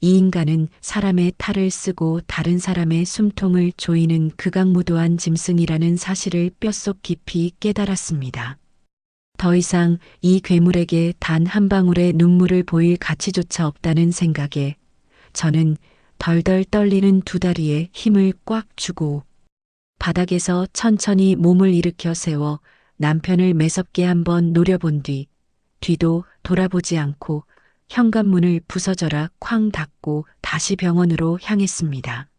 이 인간은 사람의 탈을 쓰고 다른 사람의 숨통을 조이는 극악무도한 짐승이라는 사실을 뼛속 깊이 깨달았습니다. 더 이상 이 괴물에게 단 한 방울의 눈물을 보일 가치조차 없다는 생각에 저는 덜덜 떨리는 두 다리에 힘을 꽉 주고 바닥에서 천천히 몸을 일으켜 세워 남편을 매섭게 한번 노려본 뒤도 돌아보지 않고 현관문을 부서져라 쾅 닫고 다시 병원으로 향했습니다.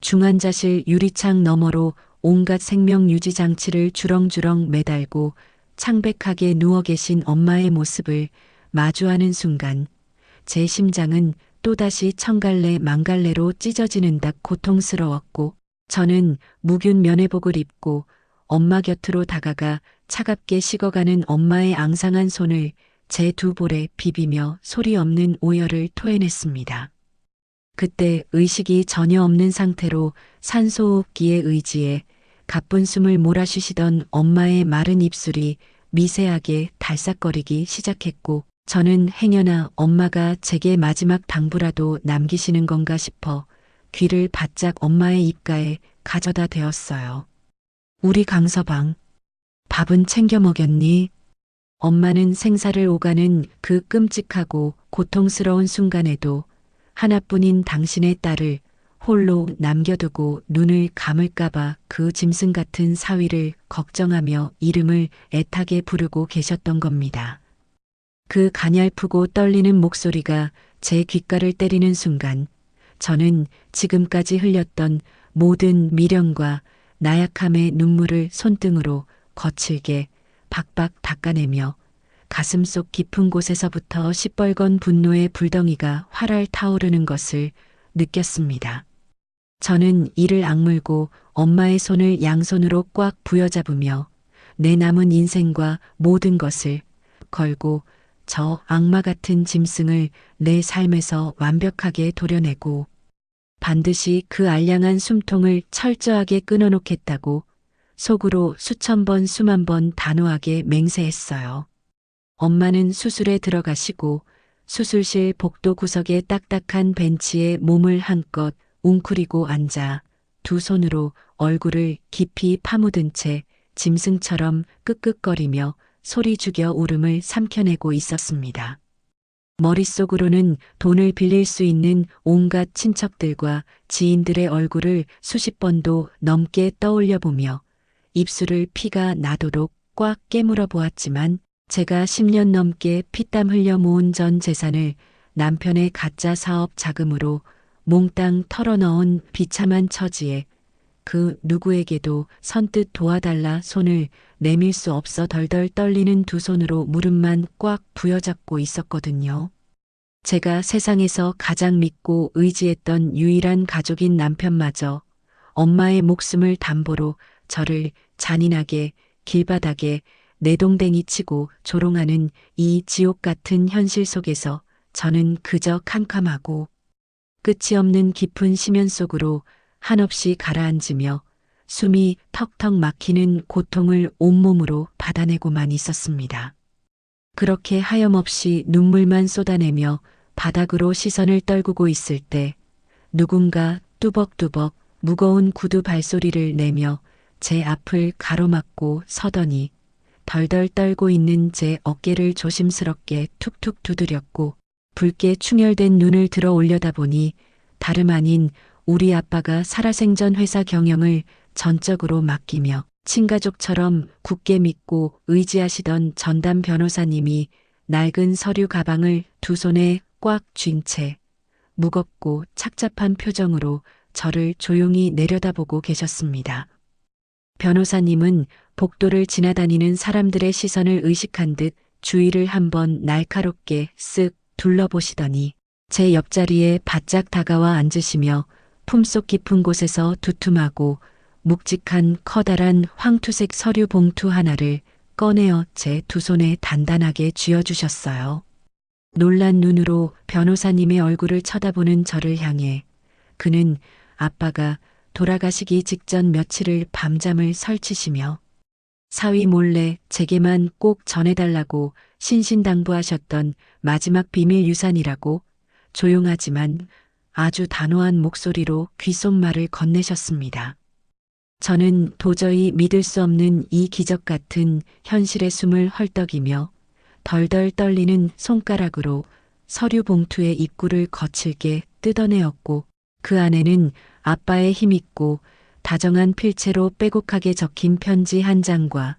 중환자실 유리창 너머로 온갖 생명 유지 장치를 주렁주렁 매달고 창백하게 누워 계신 엄마의 모습을 마주하는 순간 제 심장은 또다시 천갈래 만갈래로 찢어지는 듯 고통스러웠고 저는 무균 면회복을 입고 엄마 곁으로 다가가 차갑게 식어가는 엄마의 앙상한 손을 제 두 볼에 비비며 소리 없는 오열을 토해냈습니다. 그때 의식이 전혀 없는 상태로 산소호흡기에 의지해 가쁜 숨을 몰아쉬시던 엄마의 마른 입술이 미세하게 달싹거리기 시작했고 저는 행여나 엄마가 제게 마지막 당부라도 남기시는 건가 싶어 귀를 바짝 엄마의 입가에 가져다 대었어요. 우리 강서방, 밥은 챙겨 먹였니? 엄마는 생사를 오가는 그 끔찍하고 고통스러운 순간에도 하나뿐인 당신의 딸을 홀로 남겨두고 눈을 감을까봐 그 짐승 같은 사위를 걱정하며 이름을 애타게 부르고 계셨던 겁니다. 그 가냘프고 떨리는 목소리가 제 귓가를 때리는 순간 저는 지금까지 흘렸던 모든 미련과 나약함의 눈물을 손등으로 거칠게 박박 닦아내며 가슴속 깊은 곳에서부터 시뻘건 분노의 불덩이가 활활 타오르는 것을 느꼈습니다. 저는 이를 악물고 엄마의 손을 양손으로 꽉 부여잡으며 내 남은 인생과 모든 것을 걸고 저 악마 같은 짐승을 내 삶에서 완벽하게 도려내고 반드시 그 알량한 숨통을 철저하게 끊어놓겠다고 속으로 수천 번 수만 번 단호하게 맹세했어요. 엄마는 수술에 들어가시고 수술실 복도 구석에 딱딱한 벤치에 몸을 한껏 웅크리고 앉아 두 손으로 얼굴을 깊이 파묻은 채 짐승처럼 끄끄거리며 소리 죽여 울음을 삼켜내고 있었습니다. 머릿속으로는 돈을 빌릴 수 있는 온갖 친척들과 지인들의 얼굴을 수십 번도 넘게 떠올려 보며 입술을 피가 나도록 꽉 깨물어 보았지만 제가 10년 넘게 피땀 흘려 모은 전 재산을 남편의 가짜 사업 자금으로 몽땅 털어넣은 비참한 처지에 그 누구에게도 선뜻 도와달라 손을 내밀 수 없어 덜덜 떨리는 두 손으로 무릎만 꽉 부여잡고 있었거든요. 제가 세상에서 가장 믿고 의지했던 유일한 가족인 남편마저 엄마의 목숨을 담보로 저를 잔인하게 길바닥에 내동댕이 치고 조롱하는 이 지옥 같은 현실 속에서 저는 그저 캄캄하고 끝이 없는 깊은 심연 속으로 한없이 가라앉으며 숨이 턱턱 막히는 고통을 온몸으로 받아내고만 있었습니다. 그렇게 하염없이 눈물만 쏟아내며 바닥으로 시선을 떨구고 있을 때 누군가 뚜벅뚜벅 무거운 구두 발소리를 내며 제 앞을 가로막고 서더니 덜덜 떨고 있는 제 어깨를 조심스럽게 툭툭 두드렸고 붉게 충혈된 눈을 들어 올려다보니 다름 아닌 우리 아빠가 살아생전 회사 경영을 전적으로 맡기며 친가족처럼 굳게 믿고 의지하시던 전담 변호사님이 낡은 서류 가방을 두 손에 꽉 쥔 채 무겁고 착잡한 표정으로 저를 조용히 내려다보고 계셨습니다. 변호사님은 복도를 지나다니는 사람들의 시선을 의식한 듯 주위를 한번 날카롭게 쓱 둘러보시더니 제 옆자리에 바짝 다가와 앉으시며 품속 깊은 곳에서 두툼하고 묵직한 커다란 황투색 서류 봉투 하나를 꺼내어 제 두 손에 단단하게 쥐어주셨어요. 놀란 눈으로 변호사님의 얼굴을 쳐다보는 저를 향해 그는 아빠가 돌아가시기 직전 며칠을 밤잠을 설치시며 사위 몰래 제게만 꼭 전해달라고 신신당부하셨던 마지막 비밀 유산이라고 조용하지만 아주 단호한 목소리로 귓속말을 건네셨습니다. 저는 도저히 믿을 수 없는 이 기적 같은 현실의 숨을 헐떡이며 덜덜 떨리는 손가락으로 서류 봉투의 입구를 거칠게 뜯어내었고 그 안에는 아빠의 힘있고 다정한 필체로 빼곡하게 적힌 편지 한 장과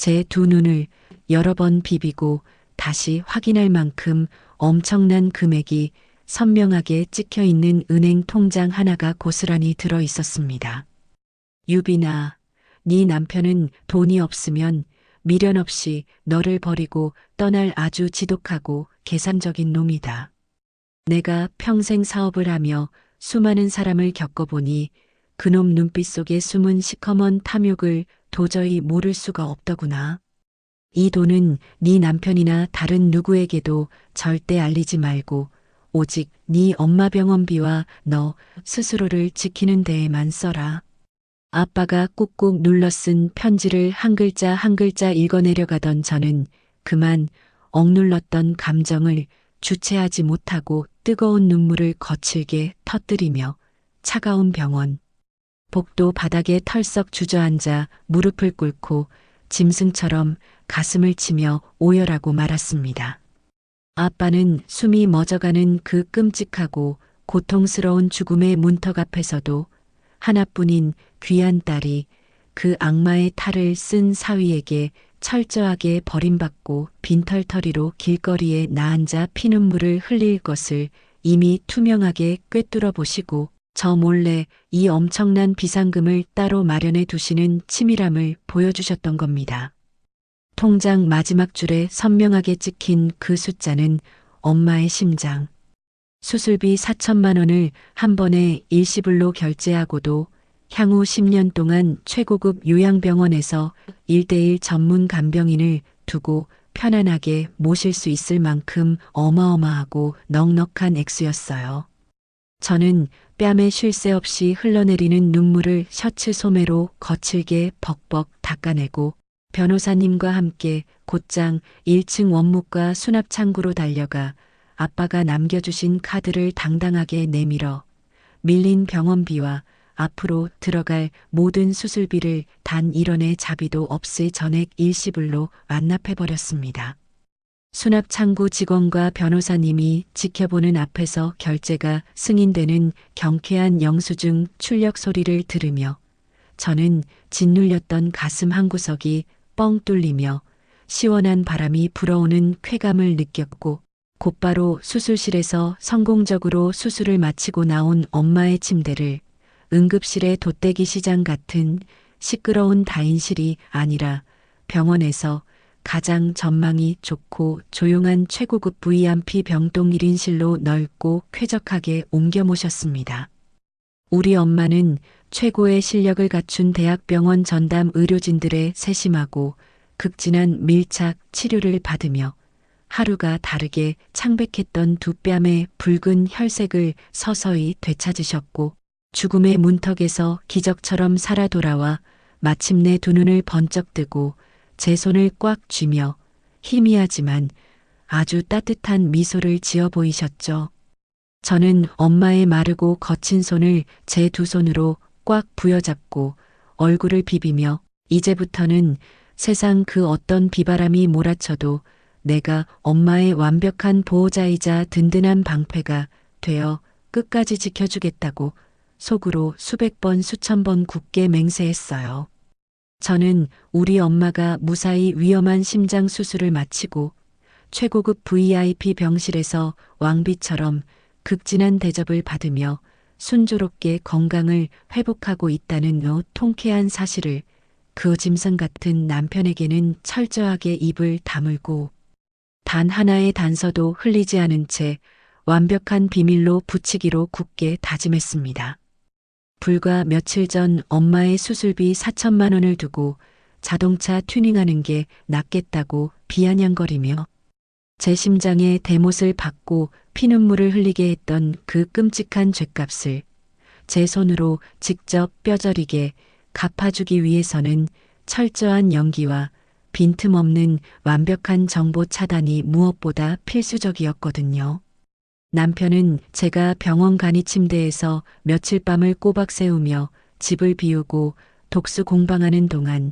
제 두 눈을 여러 번 비비고 다시 확인할 만큼 엄청난 금액이 선명하게 찍혀 있는 은행 통장 하나가 고스란히 들어 있었습니다. 유빈아, 네 남편은 돈이 없으면 미련 없이 너를 버리고 떠날 아주 지독하고 계산적인 놈이다. 내가 평생 사업을 하며 수많은 사람을 겪어보니 그놈 눈빛 속에 숨은 시커먼 탐욕을 도저히 모를 수가 없더구나. 이 돈은 네 남편이나 다른 누구에게도 절대 알리지 말고 오직 네 엄마 병원비와 너 스스로를 지키는 데에만 써라. 아빠가 꾹꾹 눌러 쓴 편지를 한 글자 한 글자 읽어내려가던 저는 그만 억눌렀던 감정을 주체하지 못하고 뜨거운 눈물을 거칠게 터뜨리며 차가운 병원, 복도 바닥에 털썩 주저앉아 무릎을 꿇고 짐승처럼 가슴을 치며 오열하고 말았습니다. 아빠는 숨이 멎어가는 그 끔찍하고 고통스러운 죽음의 문턱 앞에서도 하나뿐인 귀한 딸이 그 악마의 탈을 쓴 사위에게 철저하게 버림받고 빈털터리로 길거리에 나앉아 피눈물을 흘릴 것을 이미 투명하게 꿰뚫어 보시고 저 몰래 이 엄청난 비상금을 따로 마련해 두시는 치밀함을 보여주셨던 겁니다. 통장 마지막 줄에 선명하게 찍힌 그 숫자는 엄마의 심장. 수술비 4천만 원을 한 번에 일시불로 결제하고도 향후 10년 동안 최고급 요양병원에서 1:1 전문 간병인을 두고 편안하게 모실 수 있을 만큼 어마어마하고 넉넉한 액수였어요. 저는 뺨에 쉴 새 없이 흘러내리는 눈물을 셔츠 소매로 거칠게 벅벅 닦아내고 변호사님과 함께 곧장 1층 원무과 수납 창구로 달려가 아빠가 남겨주신 카드를 당당하게 내밀어 밀린 병원비와 앞으로 들어갈 모든 수술비를 단 1원의 자비도 없을 전액 일시불로 완납해버렸습니다. 수납 창구 직원과 변호사님이 지켜보는 앞에서 결제가 승인되는 경쾌한 영수증 출력 소리를 들으며 저는 짓눌렸던 가슴 한구석이 뻥 뚫리며 시원한 바람이 불어오는 쾌감을 느꼈고 곧바로 수술실에서 성공적으로 수술을 마치고 나온 엄마의 침대를 응급실의 돗대기 시장 같은 시끄러운 다인실이 아니라 병원에서 가장 전망이 좋고 조용한 최고급 V&P 병동 1인실로 넓고 쾌적하게 옮겨 모셨습니다. 우리 엄마는 최고의 실력을 갖춘 대학병원 전담 의료진들의 세심하고 극진한 밀착 치료를 받으며 하루가 다르게 창백했던 두 뺨의 붉은 혈색을 서서히 되찾으셨고 죽음의 문턱에서 기적처럼 살아 돌아와 마침내 두 눈을 번쩍 뜨고 제 손을 꽉 쥐며 희미하지만 아주 따뜻한 미소를 지어 보이셨죠. 저는 엄마의 마르고 거친 손을 제 두 손으로 꽉 부여잡고 얼굴을 비비며 이제부터는 세상 그 어떤 비바람이 몰아쳐도 내가 엄마의 완벽한 보호자이자 든든한 방패가 되어 끝까지 지켜주겠다고 속으로 수백 번 수천 번 굳게 맹세했어요. 저는 우리 엄마가 무사히 위험한 심장 수술을 마치고 최고급 VIP 병실에서 왕비처럼 극진한 대접을 받으며 순조롭게 건강을 회복하고 있다는 통쾌한 사실을 그 짐승 같은 남편에게는 철저하게 입을 다물고 단 하나의 단서도 흘리지 않은 채 완벽한 비밀로 붙이기로 굳게 다짐했습니다. 불과 며칠 전 엄마의 수술비 4천만 원을 두고 자동차 튜닝하는 게 낫겠다고 비아냥거리며 제 심장에 대못을 받고 피눈물을 흘리게 했던 그 끔찍한 죗값을 제 손으로 직접 뼈저리게 갚아주기 위해서는 철저한 연기와 빈틈없는 완벽한 정보 차단이 무엇보다 필수적이었거든요. 남편은 제가 병원 간이 침대에서 며칠 밤을 꼬박 새우며 집을 비우고 독수 공방하는 동안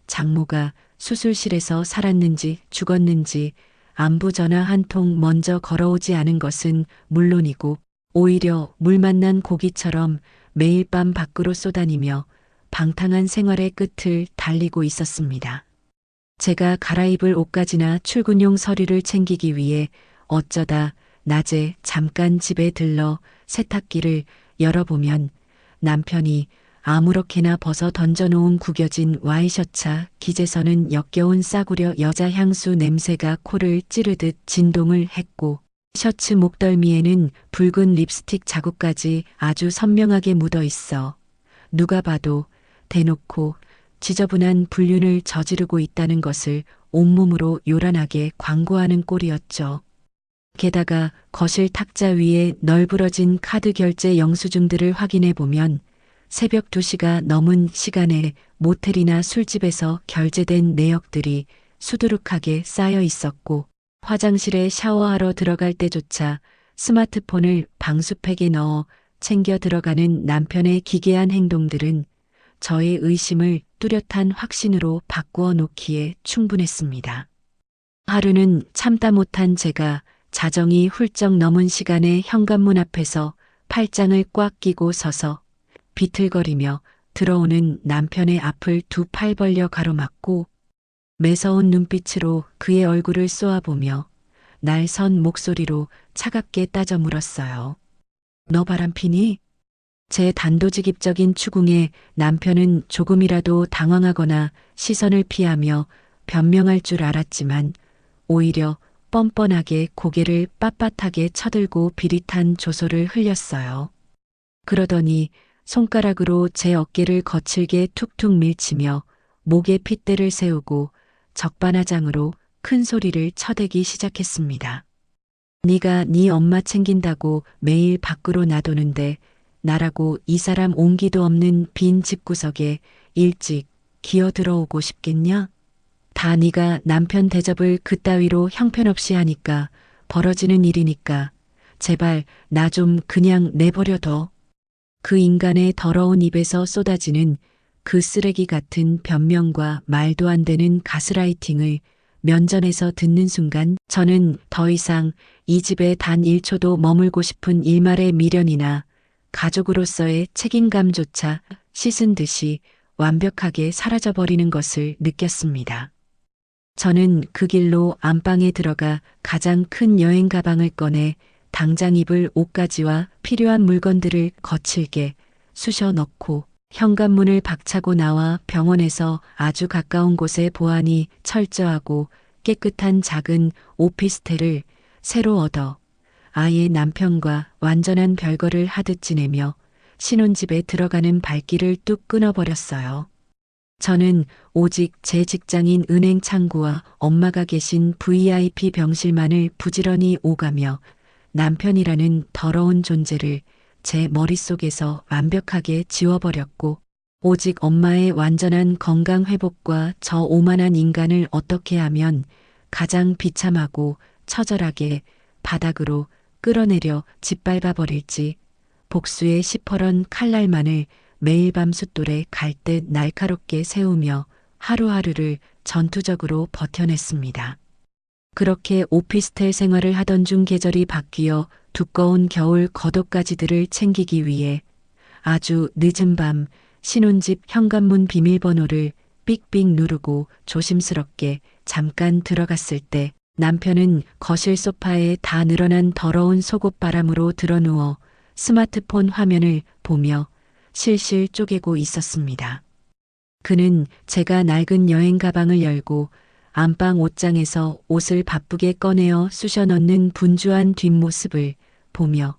장모가 수술실에서 살았는지 죽었는지 안부 전화 한 통 먼저 걸어오지 않은 것은 물론이고 오히려 물 만난 고기처럼 매일 밤 밖으로 쏘다니며 방탕한 생활의 끝을 달리고 있었습니다. 제가 갈아입을 옷가지나 출근용 서류를 챙기기 위해 어쩌다 낮에 잠깐 집에 들러 세탁기를 열어보면 남편이 아무렇게나 벗어 던져놓은 구겨진 와이셔츠 기재서는 역겨운 싸구려 여자 향수 냄새가 코를 찌르듯 진동을 했고 셔츠 목덜미에는 붉은 립스틱 자국까지 아주 선명하게 묻어 있어 누가 봐도 대놓고 지저분한 불륜을 저지르고 있다는 것을 온몸으로 요란하게 광고하는 꼴이었죠. 게다가 거실 탁자 위에 널브러진 카드 결제 영수증들을 확인해 보면 새벽 2시가 넘은 시간에 모텔이나 술집에서 결제된 내역들이 수두룩하게 쌓여 있었고 화장실에 샤워하러 들어갈 때조차 스마트폰을 방수팩에 넣어 챙겨 들어가는 남편의 기괴한 행동들은 저의 의심을 뚜렷한 확신으로 바꾸어 놓기에 충분했습니다. 하루는 참다 못한 제가 자정이 훌쩍 넘은 시간에 현관문 앞에서 팔짱을 꽉 끼고 서서 비틀거리며 들어오는 남편의 앞을 두 팔 벌려 가로막고 매서운 눈빛으로 그의 얼굴을 쏘아보며 날선 목소리로 차갑게 따져 물었어요. 너 바람피니? 제 단도직입적인 추궁에 남편은 조금이라도 당황하거나 시선을 피하며 변명할 줄 알았지만 오히려 뻔뻔하게 고개를 빳빳하게 쳐들고 비릿한 조소를 흘렸어요. 그러더니 손가락으로 제 어깨를 거칠게 툭툭 밀치며 목에 핏대를 세우고 적반하장으로 큰 소리를 쳐대기 시작했습니다. 네가 네 엄마 챙긴다고 매일 밖으로 나도는데 나라고 이 사람 온기도 없는 빈 집구석에 일찍 기어 들어오고 싶겠냐? 다 네가 남편 대접을 그따위로 형편없이 하니까 벌어지는 일이니까 제발 나 좀 그냥 내버려둬. 그 인간의 더러운 입에서 쏟아지는 그 쓰레기 같은 변명과 말도 안 되는 가스라이팅을 면전에서 듣는 순간 저는 더 이상 이 집에 단 1초도 머물고 싶은 일말의 미련이나 가족으로서의 책임감조차 씻은 듯이 완벽하게 사라져버리는 것을 느꼈습니다. 저는 그 길로 안방에 들어가 가장 큰 여행 가방을 꺼내 당장 입을 옷가지와 필요한 물건들을 거칠게 쑤셔 넣고 현관문을 박차고 나와 병원에서 아주 가까운 곳에 보안이 철저하고 깨끗한 작은 오피스텔을 새로 얻어 아예 남편과 완전한 별거를 하듯 지내며 신혼집에 들어가는 발길을 뚝 끊어버렸어요. 저는 오직 제 직장인 은행 창구와 엄마가 계신 VIP 병실만을 부지런히 오가며 남편이라는 더러운 존재를 제 머릿속에서 완벽하게 지워버렸고 오직 엄마의 완전한 건강 회복과 저 오만한 인간을 어떻게 하면 가장 비참하고 처절하게 바닥으로 끌어내려 짓밟아 버릴지 복수의 시퍼런 칼날만을 매일 밤 숫돌에 갈듯 날카롭게 세우며 하루하루를 전투적으로 버텨냈습니다. 그렇게 오피스텔 생활을 하던 중 계절이 바뀌어 두꺼운 겨울 겉옷가지들을 챙기기 위해 아주 늦은 밤 신혼집 현관문 비밀번호를 삑삑 누르고 조심스럽게 잠깐 들어갔을 때 남편은 거실 소파에 다 늘어난 더러운 속옷바람으로 드러누워 스마트폰 화면을 보며 실실 쪼개고 있었습니다. 그는 제가 낡은 여행 가방을 열고 안방 옷장에서 옷을 바쁘게 꺼내어 쑤셔 넣는 분주한 뒷모습을 보며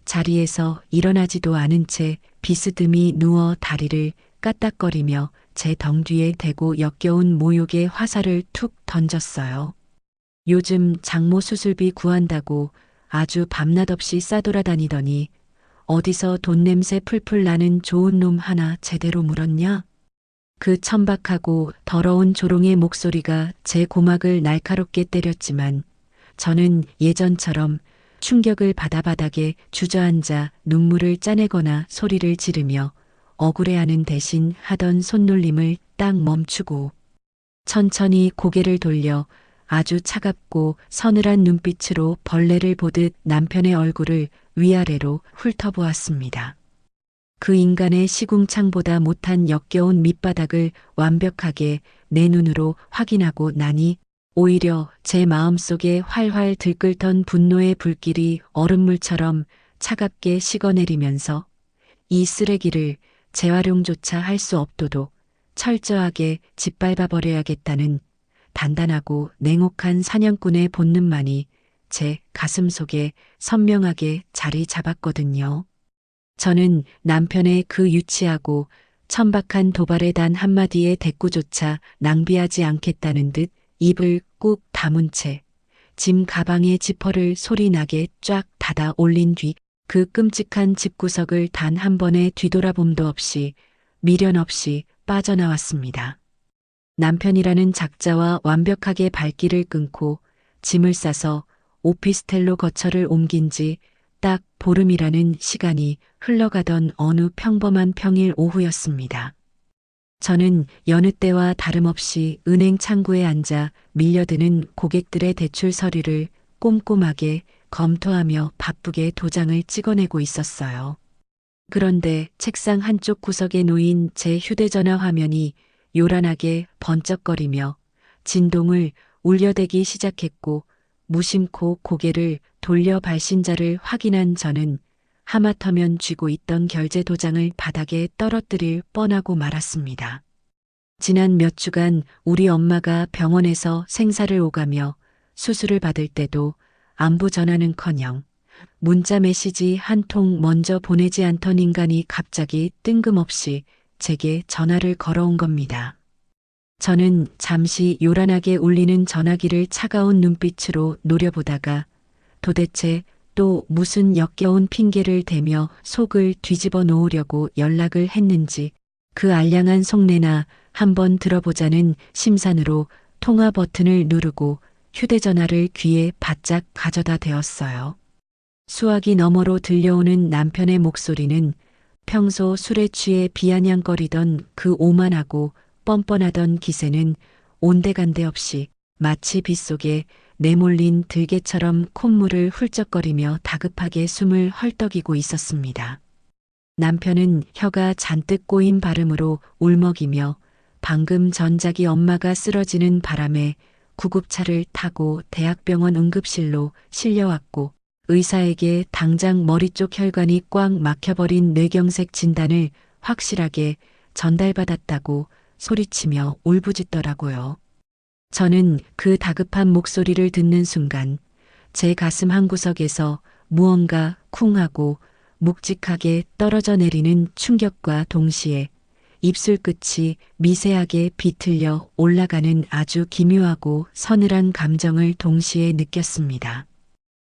자리에서 일어나지도 않은 채 비스듬히 누워 다리를 까딱거리며 제 덩 뒤에 대고 역겨운 모욕의 화살을 툭 던졌어요. 요즘 장모 수술비 구한다고 아주 밤낮 없이 싸돌아다니더니 어디서 돈 냄새 풀풀 나는 좋은 놈 하나 제대로 물었냐? 그 천박하고 더러운 조롱의 목소리가 제 고막을 날카롭게 때렸지만 저는 예전처럼 충격을 받아 바닥에 주저앉아 눈물을 짜내거나 소리를 지르며 억울해하는 대신 하던 손놀림을 딱 멈추고 천천히 고개를 돌려 아주 차갑고 서늘한 눈빛으로 벌레를 보듯 남편의 얼굴을 위아래로 훑어보았습니다. 그 인간의 시궁창보다 못한 역겨운 밑바닥을 완벽하게 내 눈으로 확인하고 나니 오히려 제 마음속에 활활 들끓던 분노의 불길이 얼음물처럼 차갑게 식어내리면서 이 쓰레기를 재활용조차 할 수 없도록 철저하게 짓밟아 버려야겠다는 단단하고 냉혹한 사냥꾼의 본능만이 제 가슴 속에 선명하게 자리 잡았거든요. 저는 남편의 그 유치하고 천박한 도발에 단 한마디의 대꾸조차 낭비하지 않겠다는 듯 입을 꾹 다문 채 짐 가방의 지퍼를 소리나게 쫙 닫아 올린 뒤 그 끔찍한 집구석을 단 한 번의 뒤돌아봄도 없이 미련 없이 빠져나왔습니다. 남편이라는 작자와 완벽하게 발길을 끊고 짐을 싸서 오피스텔로 거처를 옮긴 지 딱 보름이라는 시간이 흘러가던 어느 평범한 평일 오후였습니다. 저는 여느 때와 다름없이 은행 창구에 앉아 밀려드는 고객들의 대출 서류를 꼼꼼하게 검토하며 바쁘게 도장을 찍어내고 있었어요. 그런데 책상 한쪽 구석에 놓인 제 휴대전화 화면이 요란하게 번쩍거리며 진동을 울려대기 시작했고 무심코 고개를 돌려 발신자를 확인한 저는 하마터면 쥐고 있던 결제 도장을 바닥에 떨어뜨릴 뻔하고 말았습니다. 지난 몇 주간 우리 엄마가 병원에서 생사를 오가며 수술을 받을 때도 안부 전화는커녕 문자 메시지 한 통 먼저 보내지 않던 인간이 갑자기 뜬금없이 제게 전화를 걸어온 겁니다. 저는 잠시 요란하게 울리는 전화기를 차가운 눈빛으로 노려보다가 도대체 또 무슨 역겨운 핑계를 대며 속을 뒤집어 놓으려고 연락을 했는지 그 알량한 속내나 한번 들어보자는 심산으로 통화 버튼을 누르고 휴대전화를 귀에 바짝 가져다 대었어요. 수화기 너머로 들려오는 남편의 목소리는 평소 술에 취해 비아냥거리던 그 오만하고 뻔뻔하던 기세는 온데간데 없이 마치 빗속에 내몰린 들개처럼 콧물을 훌쩍거리며 다급하게 숨을 헐떡이고 있었습니다. 남편은 혀가 잔뜩 꼬인 발음으로 울먹이며 방금 전 자기 엄마가 쓰러지는 바람에 구급차를 타고 대학병원 응급실로 실려왔고 의사에게 당장 머리 쪽 혈관이 꽉 막혀버린 뇌경색 진단을 확실하게 전달받았다고 소리치며 울부짖더라고요. 저는 그 다급한 목소리를 듣는 순간 제 가슴 한구석에서 무언가 쿵하고 묵직하게 떨어져 내리는 충격과 동시에 입술 끝이 미세하게 비틀려 올라가는 아주 기묘하고 서늘한 감정을 동시에 느꼈습니다.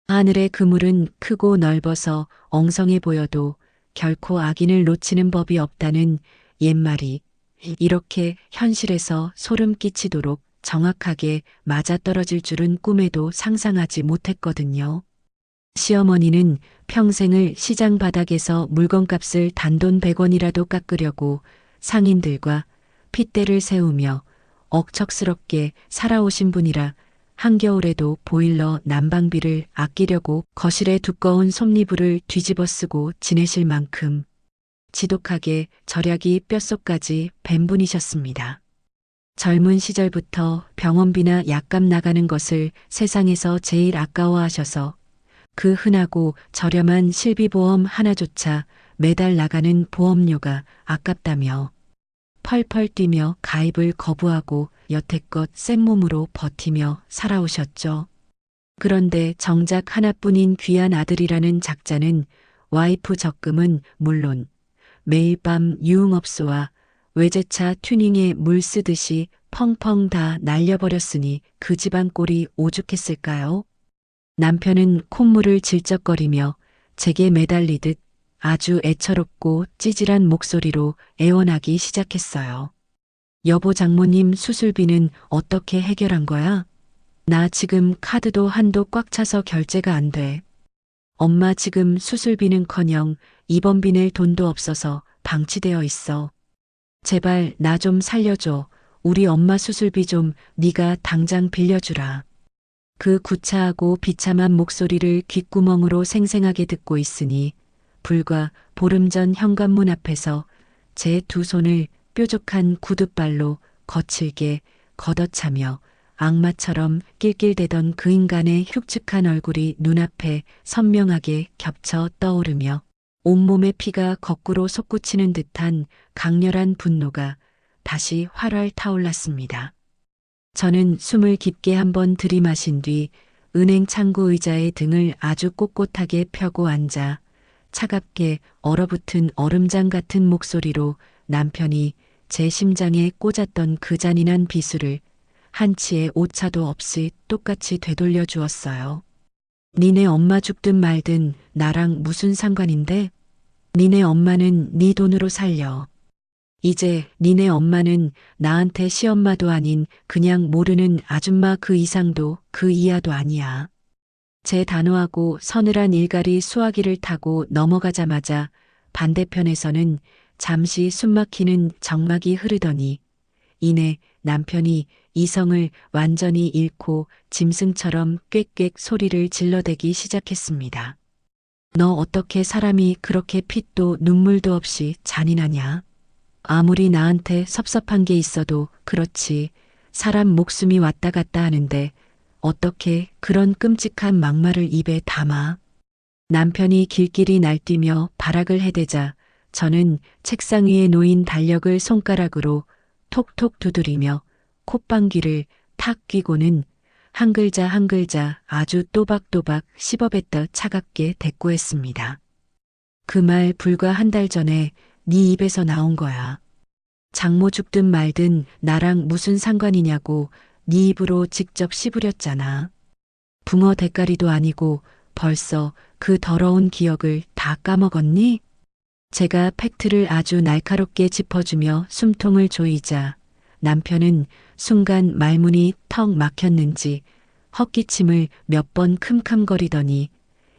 하늘의 그물은 크고 넓어서 엉성해 보여도 결코 악인을 놓치는 법이 없다는 옛말이 이렇게 현실에서 소름 끼치도록 정확하게 맞아떨어질 줄은 꿈에도 상상하지 못했거든요. 시어머니는 평생을 시장 바닥에서 물건값을 단돈 100원이라도 깎으려고 상인들과 핏대를 세우며 억척스럽게 살아오신 분이라 한겨울에도 보일러 난방비를 아끼려고 거실에 두꺼운 솜니부를 뒤집어 쓰고 지내실 만큼 지독하게 절약이 뼛속까지 밴 분이셨습니다. 젊은 시절부터 병원비나 약값 나가는 것을 세상에서 제일 아까워하셔서 그 흔하고 저렴한 실비보험 하나조차 매달 나가는 보험료가 아깝다며 펄펄 뛰며 가입을 거부하고 여태껏 센몸으로 버티며 살아오셨죠. 그런데 정작 하나뿐인 귀한 아들이라는 작자는 와이프 적금은 물론 매일 밤 유흥업소와 외제차 튜닝에 물 쓰듯이 펑펑 다 날려버렸으니 그 집안 꼴이 오죽했을까요? 남편은 콧물을 질적거리며 제게 매달리듯 아주 애처롭고 찌질한 목소리로 애원하기 시작했어요. 여보 장모님 수술비는 어떻게 해결한 거야? 나 지금 카드도 한도 꽉 차서 결제가 안 돼. 엄마 지금 수술비는커녕 입원비 낼 돈도 없어서 방치되어 있어. 제발 나 좀 살려줘. 우리 엄마 수술비 좀 네가 당장 빌려주라. 그 구차하고 비참한 목소리를 귓구멍으로 생생하게 듣고 있으니 불과 보름 전 현관문 앞에서 제 두 손을 뾰족한 구둣발로 거칠게 걷어차며 악마처럼 낄낄대던 그 인간의 흉측한 얼굴이 눈앞에 선명하게 겹쳐 떠오르며 온몸의 피가 거꾸로 솟구치는 듯한 강렬한 분노가 다시 활활 타올랐습니다. 저는 숨을 깊게 한번 들이마신 뒤 은행 창구 의자에 등을 아주 꼿꼿하게 펴고 앉아 차갑게 얼어붙은 얼음장 같은 목소리로 남편이 제 심장에 꽂았던 그 잔인한 비수를 한치의 오차도 없이 똑같이 되돌려 주었어요. 니네 엄마 죽든 말든 나랑 무슨 상관인데? 니네 엄마는 네 돈으로 살려. 이제 니네 엄마는 나한테 시엄마도 아닌 그냥 모르는 아줌마 그 이상도 그 이하도 아니야. 제 단호하고 서늘한 일갈이 수화기를 타고 넘어가자마자 반대편에서는 잠시 숨막히는 정막이 흐르더니 이내 남편이 이성을 완전히 잃고 짐승처럼 꽥꽥 소리를 질러대기 시작했습니다. 너 어떻게 사람이 그렇게 핏도 눈물도 없이 잔인하냐? 아무리 나한테 섭섭한 게 있어도 그렇지 사람 목숨이 왔다 갔다 하는데 어떻게 그런 끔찍한 막말을 입에 담아? 남편이 길길이 날뛰며 발악을 해대자 저는 책상 위에 놓인 달력을 손가락으로 톡톡 두드리며 콧방귀를 탁 뀌고는 한 글자 한 글자 아주 또박또박 씹어뱉다 차갑게 대꾸했습니다. 그 말 불과 한 달 전에 네 입에서 나온 거야. 장모 죽든 말든 나랑 무슨 상관이냐고 네 입으로 직접 씹으렸잖아. 붕어 대가리도 아니고 벌써 그 더러운 기억을 다 까먹었니? 제가 팩트를 아주 날카롭게 짚어주며 숨통을 조이자 남편은 순간 말문이 턱 막혔는지 헛기침을 몇 번 큼큼거리더니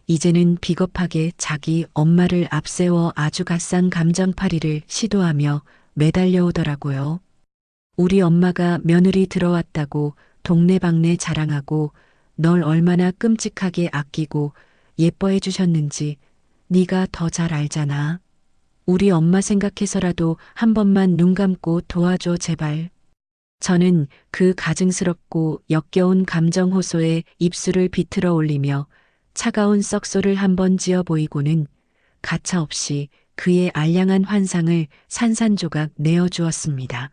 이제는 비겁하게 자기 엄마를 앞세워 아주 갓산 감정팔이를 시도하며 매달려오더라고요. 우리 엄마가 며느리 들어왔다고 동네방네 자랑하고 널 얼마나 끔찍하게 아끼고 예뻐해 주셨는지 네가 더 잘 알잖아. 우리 엄마 생각해서라도 한 번만 눈 감고 도와줘 제발. 저는 그 가증스럽고 역겨운 감정 호소에 입술을 비틀어 올리며 차가운 썩소를 한번 지어 보이고는 가차없이 그의 알량한 환상을 산산조각 내어주었습니다.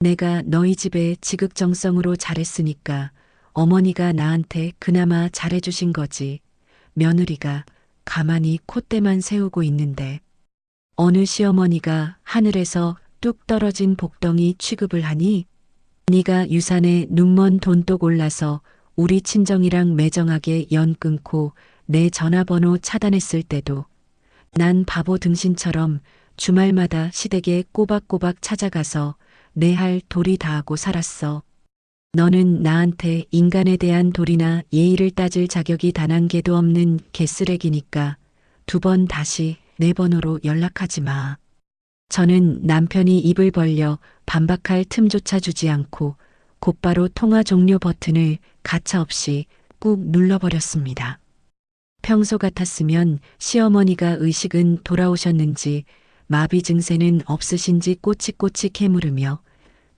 내가 너희 집에 지극정성으로 잘했으니까 어머니가 나한테 그나마 잘해주신 거지. 며느리가 가만히 콧대만 세우고 있는데 어느 시어머니가 하늘에서 뚝 떨어진 복덩이 취급을 하니? 네가 유산에 눈먼 돈독 올라서 우리 친정이랑 매정하게 연 끊고 내 전화번호 차단했을 때도 난 바보 등신처럼 주말마다 시댁에 꼬박꼬박 찾아가서 내 할 도리 다하고 살았어. 너는 나한테 인간에 대한 도리나 예의를 따질 자격이 단 한 개도 없는 개쓰레기니까 두 번 다시 내 번호로 연락하지 마. 저는 남편이 입을 벌려 반박할 틈조차 주지 않고 곧바로 통화 종료 버튼을 가차없이 꾹 눌러버렸습니다. 평소 같았으면 시어머니가 의식은 돌아오셨는지 마비 증세는 없으신지 꼬치꼬치 캐물으며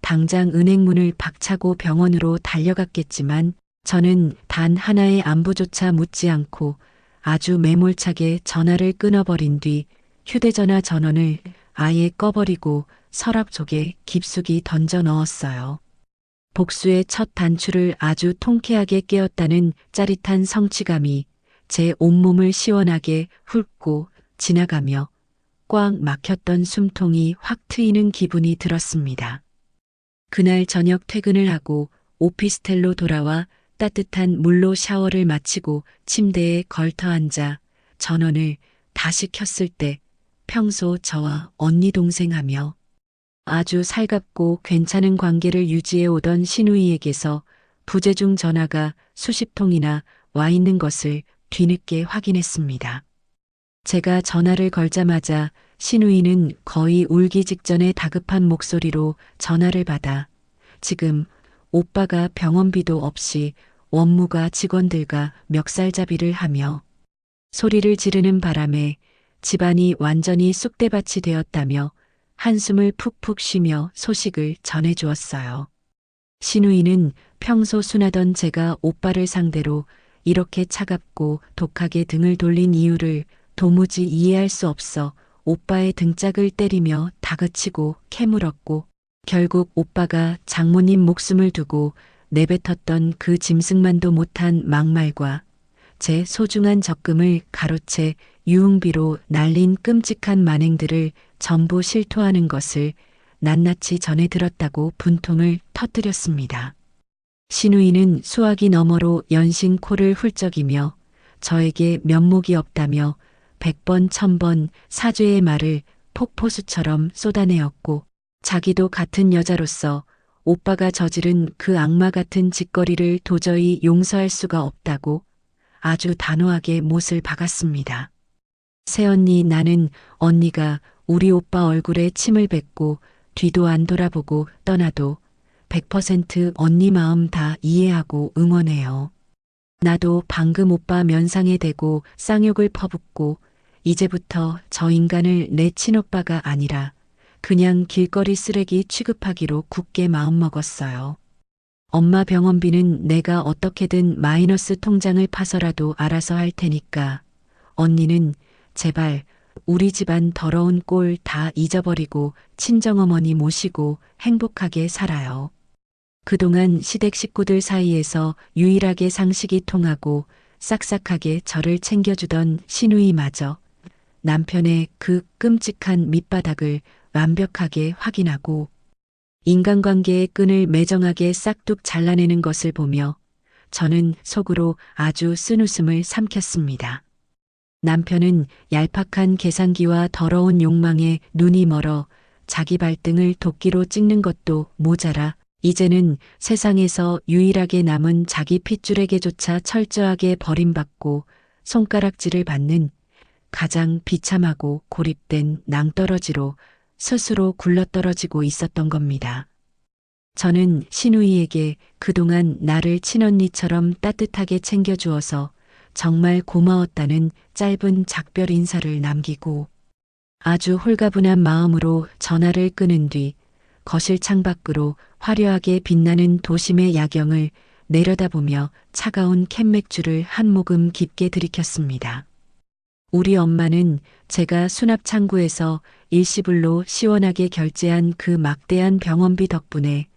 당장 은행문을 박차고 병원으로 달려갔겠지만 저는 단 하나의 안부조차 묻지 않고 아주 매몰차게 전화를 끊어버린 뒤 휴대전화 전원을 아예 꺼버리고 서랍 속에 깊숙이 던져 넣었어요. 복수의 첫 단추를 아주 통쾌하게 깨었다는 짜릿한 성취감이 제 온몸을 시원하게 훑고 지나가며 꽉 막혔던 숨통이 확 트이는 기분이 들었습니다. 그날 저녁 퇴근을 하고 오피스텔로 돌아와 따뜻한 물로 샤워를 마치고 침대에 걸터 앉아 전원을 다시 켰을 때 평소 저와 언니 동생하며 아주 살갑고 괜찮은 관계를 유지해 오던 시누이에게서 부재중 전화가 수십 통이나 와 있는 것을 뒤늦게 확인했습니다. 제가 전화를 걸자마자 시누이는 거의 울기 직전에 다급한 목소리로 전화를 받아 지금 오빠가 병원비도 없이 원무가 직원들과 멱살잡이를 하며 소리를 지르는 바람에 집안이 완전히 쑥대밭이 되었다며 한숨을 푹푹 쉬며 소식을 전해주었어요. 신우이는 평소 순하던 제가 오빠를 상대로 이렇게 차갑고 독하게 등을 돌린 이유를 도무지 이해할 수 없어 오빠의 등짝을 때리며 다그치고 캐물었고, 결국 오빠가 장모님 목숨을 두고 내뱉었던 그 짐승만도 못한 막말과 제 소중한 적금을 가로채 유흥비로 날린 끔찍한 만행들을 전부 실토하는 것을 낱낱이 전해 들었다고 분통을 터뜨렸습니다. 신우이는 수화기 너머로 연신 코를 훌쩍이며 저에게 면목이 없다며 100번 1000번 사죄의 말을 폭포수처럼 쏟아내었고, 자기도 같은 여자로서 오빠가 저지른 그 악마 같은 짓거리를 도저히 용서할 수가 없다고 아주 단호하게 못을 박았습니다. 새언니, 나는 언니가 우리 오빠 얼굴에 침을 뱉고 뒤도 안 돌아보고 떠나도 100% 언니 마음 다 이해하고 응원해요. 나도 방금 오빠 면상에 대고 쌍욕을 퍼붓고 이제부터 저 인간을 내 친오빠가 아니라 그냥 길거리 쓰레기 취급하기로 굳게 마음먹었어요. 엄마 병원비는 내가 어떻게든 마이너스 통장을 파서라도 알아서 할 테니까 언니는 제발 우리 집안 더러운 꼴 다 잊어버리고 친정어머니 모시고 행복하게 살아요. 그동안 시댁 식구들 사이에서 유일하게 상식이 통하고 싹싹하게 저를 챙겨주던 신우이마저 남편의 그 끔찍한 밑바닥을 완벽하게 확인하고 인간관계의 끈을 매정하게 싹둑 잘라내는 것을 보며 저는 속으로 아주 쓴웃음을 삼켰습니다. 남편은 얄팍한 계산기와 더러운 욕망에 눈이 멀어 자기 발등을 도끼로 찍는 것도 모자라 이제는 세상에서 유일하게 남은 자기 핏줄에게조차 철저하게 버림받고 손가락질을 받는 가장 비참하고 고립된 낭떠러지로 스스로 굴러떨어지고 있었던 겁니다. 저는 신우이에게 그동안 나를 친언니처럼 따뜻하게 챙겨주어서 정말 고마웠다는 짧은 작별 인사를 남기고 아주 홀가분한 마음으로 전화를 끊은 뒤 거실 창밖으로 화려하게 빛나는 도심의 야경을 내려다보며 차가운 캔맥주를 한 모금 깊게 들이켰습니다. 우리 엄마는 제가 수납창구에서 일시불로 시원하게 결제한 그 막대한 병원비 덕분에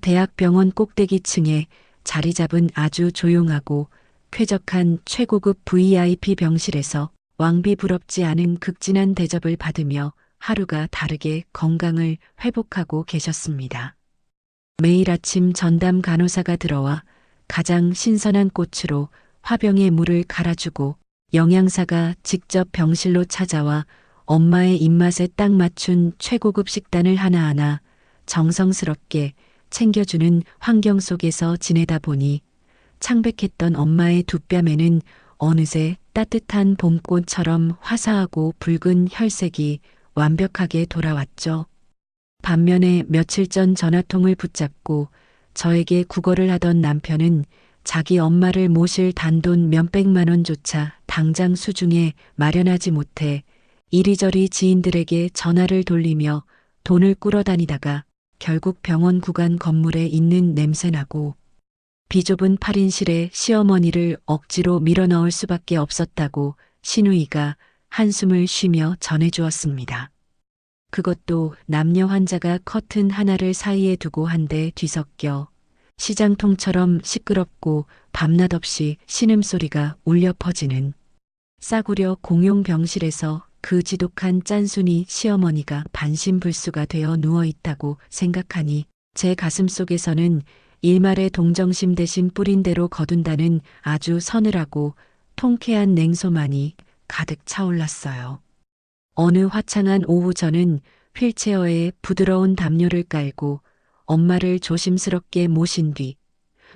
대학병원 꼭대기층에 자리 잡은 아주 조용하고 쾌적한 최고급 VIP 병실에서 왕비부럽지 않은 극진한 대접을 받으며 하루가 다르게 건강을 회복하고 계셨습니다. 매일 아침 전담 간호사가 들어와 가장 신선한 꽃으로 화병에 물을 갈아주고 영양사가 직접 병실로 찾아와 엄마의 입맛에 딱 맞춘 최고급 식단을 하나하나 정성스럽게 챙겨주는 환경 속에서 지내다 보니 창백했던 엄마의 두 뺨에는 어느새 따뜻한 봄꽃처럼 화사하고 붉은 혈색이 완벽하게 돌아왔죠. 반면에 며칠 전 전화통을 붙잡고 저에게 구걸을 하던 남편은 자기 엄마를 모실 단돈 몇백만 원조차 당장 수중에 마련하지 못해 이리저리 지인들에게 전화를 돌리며 돈을 꾸러다니다가 결국 병원 구간 건물에 있는 냄새나고 비좁은 8인실에 시어머니를 억지로 밀어넣을 수밖에 없었다고 신우이가 한숨을 쉬며 전해주었습니다. 그것도 남녀 환자가 커튼 하나를 사이에 두고 한데 뒤섞여 시장통처럼 시끄럽고 밤낮 없이 신음소리가 울려 퍼지는 싸구려 공용 병실에서 그 지독한 짠순이 시어머니가 반신불수가 되어 누워있다고 생각하니 제 가슴속에서는 일말의 동정심 대신 뿌린 대로 거둔다는 아주 서늘하고 통쾌한 냉소만이 가득 차올랐어요. 어느 화창한 오후 저는 휠체어에 부드러운 담요를 깔고 엄마를 조심스럽게 모신 뒤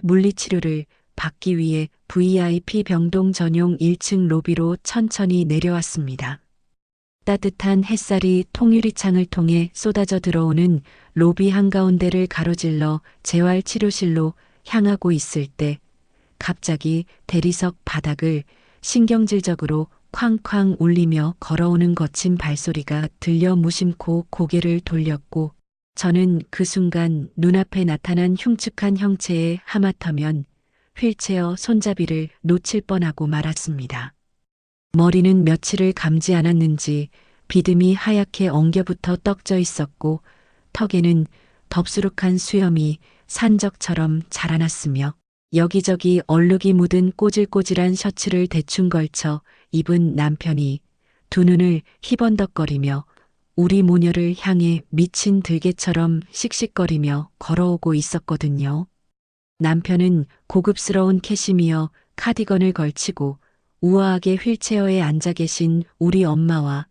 물리치료를 받기 위해 VIP 병동 전용 1층 로비로 천천히 내려왔습니다. 따뜻한 햇살이 통유리창을 통해 쏟아져 들어오는 로비 한가운데를 가로질러 재활치료실로 향하고 있을 때 갑자기 대리석 바닥을 신경질적으로 쾅쾅 울리며 걸어오는 거친 발소리가 들려 무심코 고개를 돌렸고 저는 그 순간 눈앞에 나타난 흉측한 형체에 하마터면 휠체어 손잡이를 놓칠 뻔하고 말았습니다. 머리는 며칠을 감지 않았는지 비듬이 하얗게 엉겨붙어 떡져 있었고 턱에는 덥수룩한 수염이 산적처럼 자라났으며 여기저기 얼룩이 묻은 꼬질꼬질한 셔츠를 대충 걸쳐 입은 남편이 두 눈을 희번덕거리며 우리 모녀를 향해 미친 들개처럼 씩씩거리며 걸어오고 있었거든요. 남편은 고급스러운 캐시미어 카디건을 걸치고 우아하게 휠체어에 앉아 계신 우리 엄마와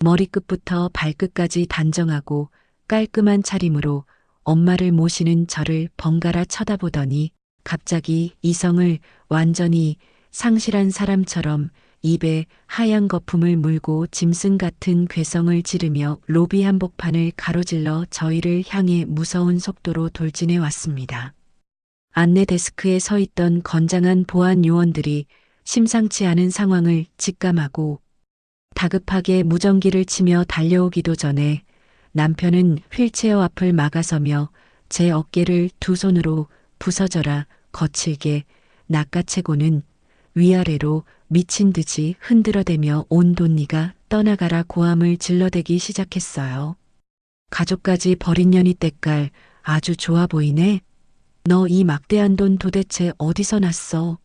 머리끝부터 발끝까지 단정하고 깔끔한 차림으로 엄마를 모시는 저를 번갈아 쳐다보더니 갑자기 이성을 완전히 상실한 사람처럼 입에 하얀 거품을 물고 짐승 같은 괴성을 지르며 로비 한복판을 가로질러 저희를 향해 무서운 속도로 돌진해 왔습니다. 안내 데스크에 서 있던 건장한 보안 요원들이 심상치 않은 상황을 직감하고 다급하게 무전기를 치며 달려오기도 전에 남편은 휠체어 앞을 막아서며 제 어깨를 두 손으로 부서져라 거칠게 낚아채고는 위아래로 미친 듯이 흔들어대며 온 돈니가 떠나가라 고함을 질러대기 시작했어요. 가족까지 버린 년이 때깔 아주 좋아 보이네. 너 이 막대한 돈 도대체 어디서 났어?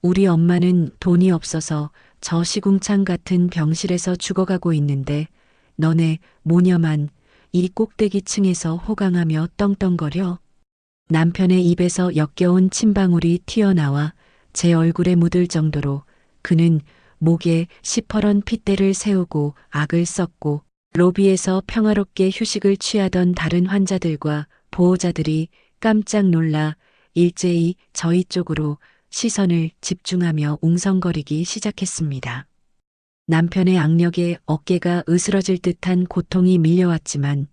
우리 엄마는 돈이 없어서 저 시궁창 같은 병실에서 죽어가고 있는데 너네 모녀만 이 꼭대기층에서 호강하며 떵떵거려. 남편의 입에서 역겨운 침방울이 튀어나와 제 얼굴에 묻을 정도로 그는 목에 시퍼런 핏대를 세우고 악을 썼고 로비에서 평화롭게 휴식을 취하던 다른 환자들과 보호자들이 깜짝 놀라 일제히 저희 쪽으로 시선을 집중하며 웅성거리기 시작했습니다. 남편의 악력에 어깨가 으스러질 듯한 고통이 밀려왔지만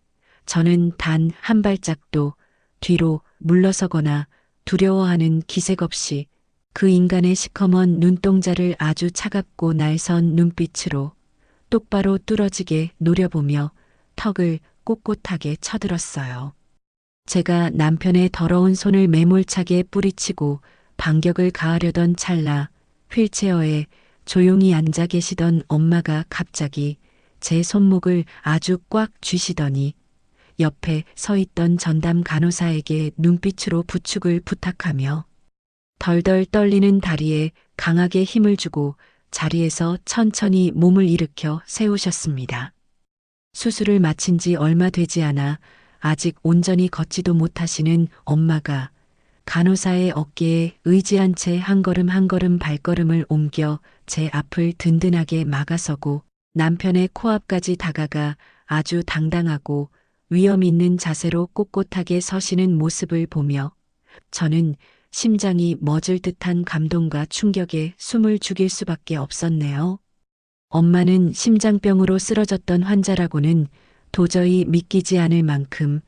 저는 단 한 발짝도 뒤로 물러서거나 두려워하는 기색 없이 그 인간의 시커먼 눈동자를 아주 차갑고 날선 눈빛으로 똑바로 뚫어지게 노려보며 턱을 꼿꼿하게 쳐들었어요. 제가 남편의 더러운 손을 매몰차게 뿌리치고 반격을 가하려던 찰나 휠체어에 조용히 앉아 계시던 엄마가 갑자기 제 손목을 아주 꽉 쥐시더니 옆에 서 있던 전담 간호사에게 눈빛으로 부축을 부탁하며 덜덜 떨리는 다리에 강하게 힘을 주고 자리에서 천천히 몸을 일으켜 세우셨습니다. 수술을 마친 지 얼마 되지 않아 아직 온전히 걷지도 못하시는 엄마가 간호사의 어깨에 의지한 채 한 걸음 한 걸음 발걸음을 옮겨 제 앞을 든든하게 막아서고 남편의 코앞까지 다가가 아주 당당하고 위험 있는 자세로 꼿꼿하게 서시는 모습을 보며 저는 심장이 멎을 듯한 감동과 충격에 숨을 죽일 수밖에 없었네요. 엄마는 심장병으로 쓰러졌던 환자라고는 도저히 믿기지 않을 만큼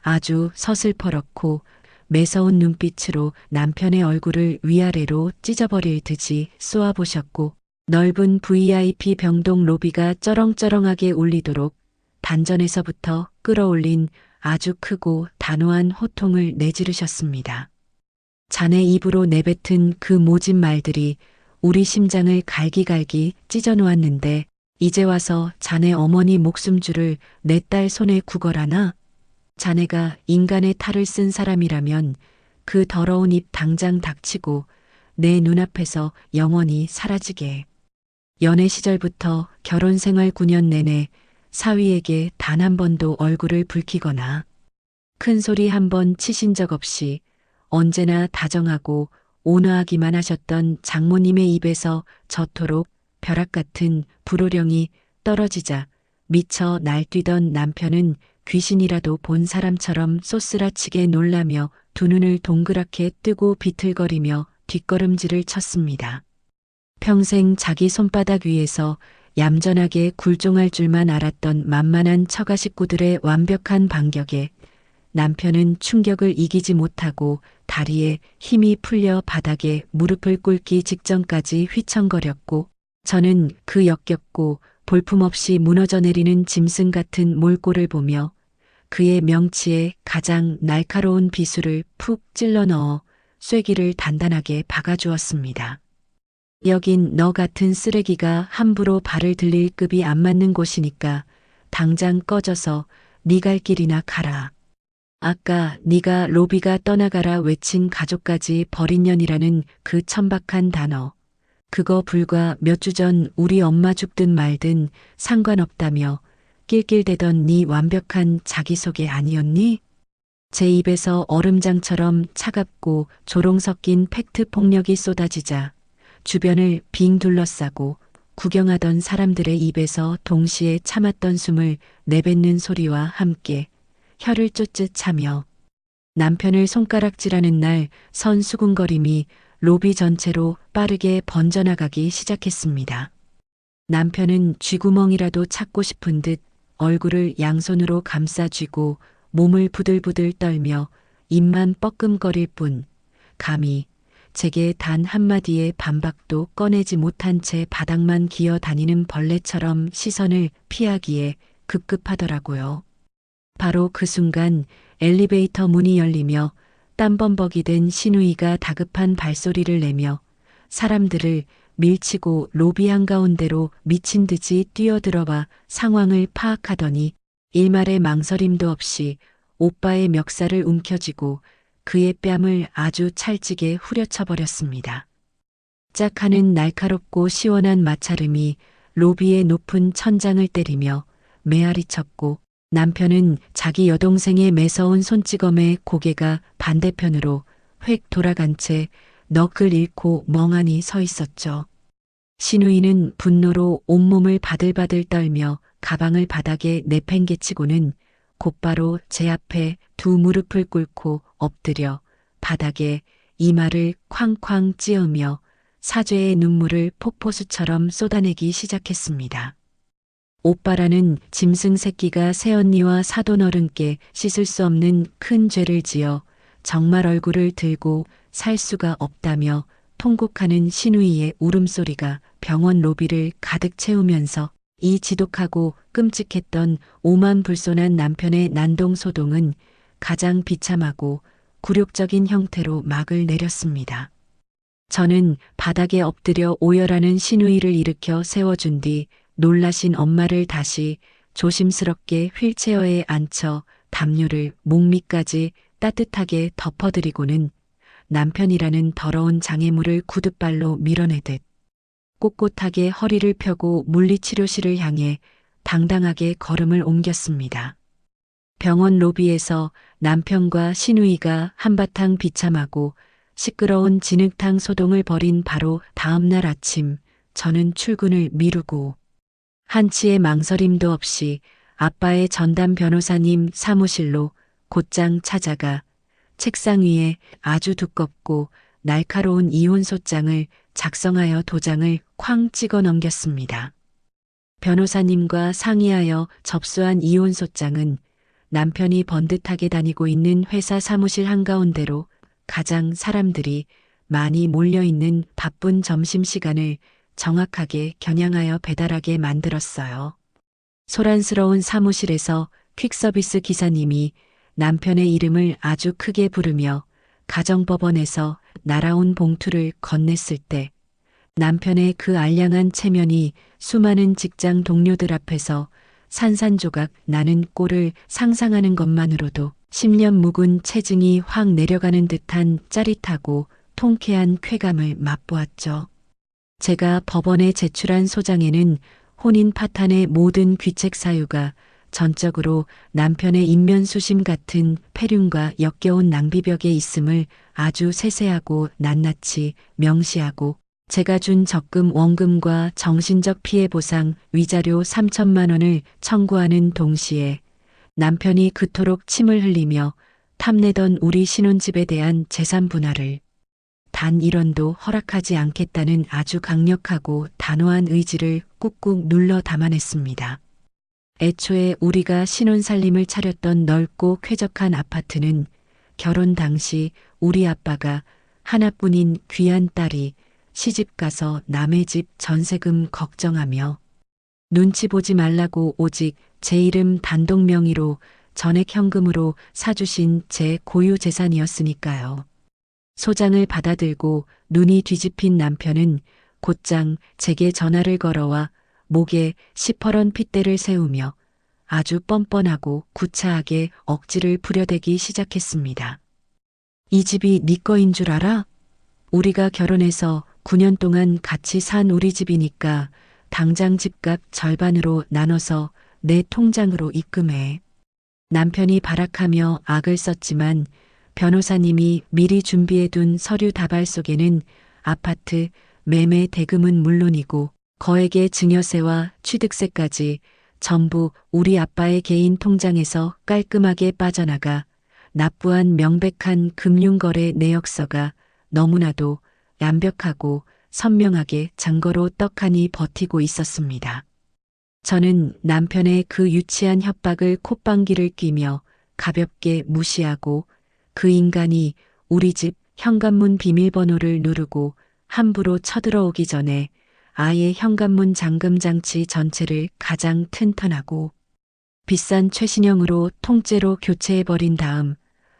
아주 서슬퍼렇고 매서운 눈빛으로 남편의 얼굴을 위아래로 찢어버릴 듯이 쏘아보셨고 넓은 VIP 병동 로비가 쩌렁쩌렁하게 울리도록 단전에서부터 끌어올린 아주 크고 단호한 호통을 내지르셨습니다. 자네 입으로 내뱉은 그 모진 말들이 우리 심장을 갈기갈기 찢어놓았는데 이제 와서 자네 어머니 목숨줄을 내 딸 손에 구걸하나? 자네가 인간의 탈을 쓴 사람이라면 그 더러운 입 당장 닥치고 내 눈앞에서 영원히 사라지게. 연애 시절부터 결혼 생활 9년 내내 사위에게 단 한 번도 얼굴을 붉히거나 큰 소리 한 번 치신 적 없이 언제나 다정하고 온화하기만 하셨던 장모님의 입에서 저토록 벼락 같은 불호령이 떨어지자 미쳐 날뛰던 남편은 귀신이라도 본 사람처럼 쏘스라치게 놀라며 두 눈을 동그랗게 뜨고 비틀거리며 뒷걸음질을 쳤습니다. 평생 자기 손바닥 위에서 얌전하게 굴종할 줄만 알았던 만만한 처가 식구들의 완벽한 반격에 남편은 충격을 이기지 못하고 다리에 힘이 풀려 바닥에 무릎을 꿇기 직전까지 휘청거렸고 저는 그 역겹고 볼품없이 무너져 내리는 짐승 같은 몰골을 보며 그의 명치에 가장 날카로운 비수를 푹 찔러 넣어 쐐기를 단단하게 박아주었습니다. 여긴 너 같은 쓰레기가 함부로 발을 들릴 급이 안 맞는 곳이니까 당장 꺼져서 네 갈 길이나 가라. 아까 네가 로비가 떠나가라 외친 가족까지 버린 년이라는 그 천박한 단어. 그거 불과 몇 주 전 우리 엄마 죽든 말든 상관없다며 낄낄대던 네 완벽한 자기소개 아니었니? 제 입에서 얼음장처럼 차갑고 조롱 섞인 팩트 폭력이 쏟아지자 주변을 빙 둘러싸고 구경하던 사람들의 입에서 동시에 참았던 숨을 내뱉는 소리와 함께 혀를 쫓듯 차며 남편을 손가락질하는 날 선 수군거림이 로비 전체로 빠르게 번져나가기 시작했습니다. 남편은 쥐구멍이라도 찾고 싶은 듯 얼굴을 양손으로 감싸 쥐고 몸을 부들부들 떨며 입만 뻐끔거릴 뿐 감히 제게 단 한마디의 반박도 꺼내지 못한 채 바닥만 기어 다니는 벌레처럼 시선을 피하기에 급급하더라고요. 바로 그 순간 엘리베이터 문이 열리며 땀범벅이 된 신우이가 다급한 발소리를 내며 사람들을 밀치고 로비 한가운데로 미친 듯이 뛰어들어와 상황을 파악하더니 일말의 망설임도 없이 오빠의 멱살을 움켜쥐고 그의 뺨을 아주 찰지게 후려쳐버렸습니다. 짝 하는 날카롭고 시원한 마찰음이 로비의 높은 천장을 때리며 메아리 쳤고 남편은 자기 여동생의 매서운 손찌검에 고개가 반대편으로 획 돌아간 채 넋을 잃고 멍하니 서 있었죠. 신우이는 분노로 온몸을 바들바들 떨며 가방을 바닥에 내팽개치고는 곧바로 제 앞에 두 무릎을 꿇고 엎드려 바닥에 이마를 쾅쾅 찌으며 사죄의 눈물을 폭포수처럼 쏟아내기 시작했습니다. 오빠라는 짐승 새끼가 새언니와 사돈 어른께 씻을 수 없는 큰 죄를 지어 정말 얼굴을 들고 살 수가 없다며 통곡하는 신우이의 울음소리가 병원 로비를 가득 채우면서 이 지독하고 끔찍했던 오만불손한 남편의 난동소동은 가장 비참하고 굴욕적인 형태로 막을 내렸습니다. 저는 바닥에 엎드려 오열하는 신우이를 일으켜 세워준 뒤 놀라신 엄마를 다시 조심스럽게 휠체어에 앉혀 담요를 목 밑까지 따뜻하게 덮어드리고는 남편이라는 더러운 장애물을 구둣발로 밀어내듯 꼿꼿하게 허리를 펴고 물리치료실을 향해 당당하게 걸음을 옮겼습니다. 병원 로비에서 남편과 신우이가 한바탕 비참하고 시끄러운 진흙탕 소동을 벌인 바로 다음 날 아침 저는 출근을 미루고 한치의 망설임도 없이 아빠의 전담 변호사님 사무실로 곧장 찾아가 책상 위에 아주 두껍고 날카로운 이혼소장을 작성하여 도장을 쾅 찍어 넘겼습니다. 변호사님과 상의하여 접수한 이혼소장은 남편이 번듯하게 다니고 있는 회사 사무실 한가운데로 가장 사람들이 많이 몰려있는 바쁜 점심시간을 정확하게 겨냥하여 배달하게 만들었어요. 소란스러운 사무실에서 퀵서비스 기사님이 남편의 이름을 아주 크게 부르며 가정법원에서 날아온 봉투를 건넸을 때 남편의 그 알량한 체면이 수많은 직장 동료들 앞에서 산산조각 나는 꼴을 상상하는 것만으로도 10년 묵은 체증이 확 내려가는 듯한 짜릿하고 통쾌한 쾌감을 맛보았죠. 제가 법원에 제출한 소장에는 혼인 파탄의 모든 귀책 사유가 전적으로 남편의 인면수심 같은 폐륜과 역겨운 낭비벽에 있음을 아주 세세하고 낱낱이 명시하고 제가 준 적금 원금과 정신적 피해 보상 위자료 3천만 원을 청구하는 동시에 남편이 그토록 침을 흘리며 탐내던 우리 신혼집에 대한 재산 분할을 단 1원도 허락하지 않겠다는 아주 강력하고 단호한 의지를 꾹꾹 눌러 담아냈습니다. 애초에 우리가 신혼살림을 차렸던 넓고 쾌적한 아파트는 결혼 당시 우리 아빠가 하나뿐인 귀한 딸이 시집가서 남의 집 전세금 걱정하며 눈치 보지 말라고 오직 제 이름 단독 명의로 전액 현금으로 사주신 제 고유 재산이었으니까요. 소장을 받아들고 눈이 뒤집힌 남편은 곧장 제게 전화를 걸어와 목에 시퍼런 핏대를 세우며 아주 뻔뻔하고 구차하게 억지를 부려대기 시작했습니다. 이 집이 네 거인 줄 알아? 우리가 결혼해서 9년 동안 같이 산 우리 집이니까 당장 집값 절반으로 나눠서 내 통장으로 입금해. 남편이 발악하며 악을 썼지만 변호사님이 미리 준비해둔 서류 다발 속에는 아파트 매매 대금은 물론이고 거액의 증여세와 취득세까지 전부 우리 아빠의 개인 통장에서 깔끔하게 빠져나가 납부한 명백한 금융거래 내역서가 너무나도 완벽하고 선명하게 증거로 떡하니 버티고 있었습니다. 저는 남편의 그 유치한 협박을 콧방귀를 뀌며 가볍게 무시하고 그 인간이 우리 집 현관문 비밀번호를 누르고 함부로 쳐들어오기 전에 아예 현관문 잠금 장치 전체를 가장 튼튼하고 비싼 최신형으로 통째로 교체해버린 다음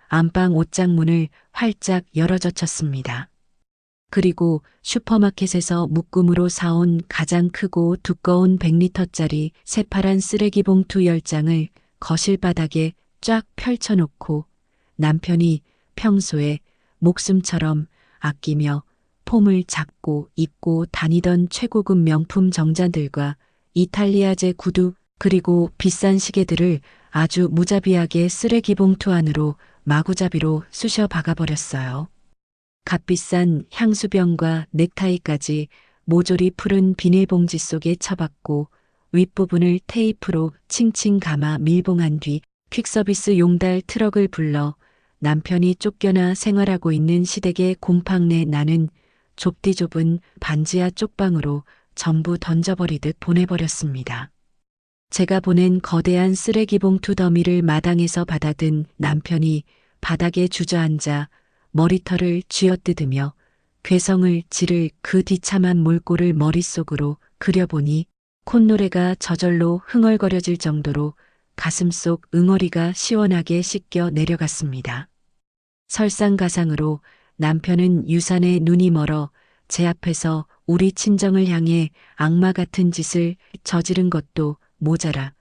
안방 옷장문을 활짝 열어젖혔습니다. 그리고 슈퍼마켓에서 묶음으로 사온 가장 크고 두꺼운 100리터짜리 새파란 쓰레기 봉투 10장을 거실 바닥에 쫙 펼쳐놓고 남편이 평소에 목숨처럼 아끼며 폼을 잡고 입고 다니던 최고급 명품 정장들과 이탈리아제 구두 그리고 비싼 시계들을 아주 무자비하게 쓰레기 봉투 안으로 마구잡이로 쑤셔 박아버렸어요. 값비싼 향수병과 넥타이까지 모조리 푸른 비닐봉지 속에 쳐박고 윗부분을 테이프로 칭칭 감아 밀봉한 뒤 퀵서비스 용달 트럭을 불러 남편이 쫓겨나 생활하고 있는 시댁의 곰팡 내 나는 좁디 좁은 반지하 쪽방으로 전부 던져버리듯 보내버렸습니다. 제가 보낸 거대한 쓰레기 봉투 더미를 마당에서 받아든 남편이 바닥에 주저앉아 머리털을 쥐어뜯으며 괴성을 지를 그 비참한 몰골을 머릿속으로 그려보니 콧노래가 저절로 흥얼거려질 정도로 가슴속 응어리가 시원하게 씻겨 내려갔습니다. 설상가상으로 남편은 유산에 눈이 멀어 제 앞에서 우리 친정을 향해 악마 같은 짓을 저지른 것도 모자라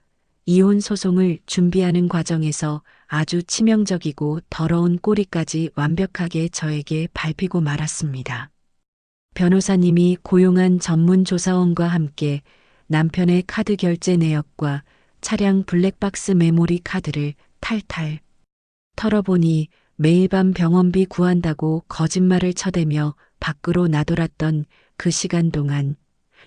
이혼 소송을 준비하는 과정에서 아주 치명적이고 더러운 꼬리까지 완벽하게 저에게 밟히고 말았습니다. 변호사님이 고용한 전문 조사원과 함께 남편의 카드 결제 내역과 차량 블랙박스 메모리 카드를 탈탈 털어보니 매일 밤 병원비 구한다고 거짓말을 쳐대며 밖으로 나돌았던 그 시간 동안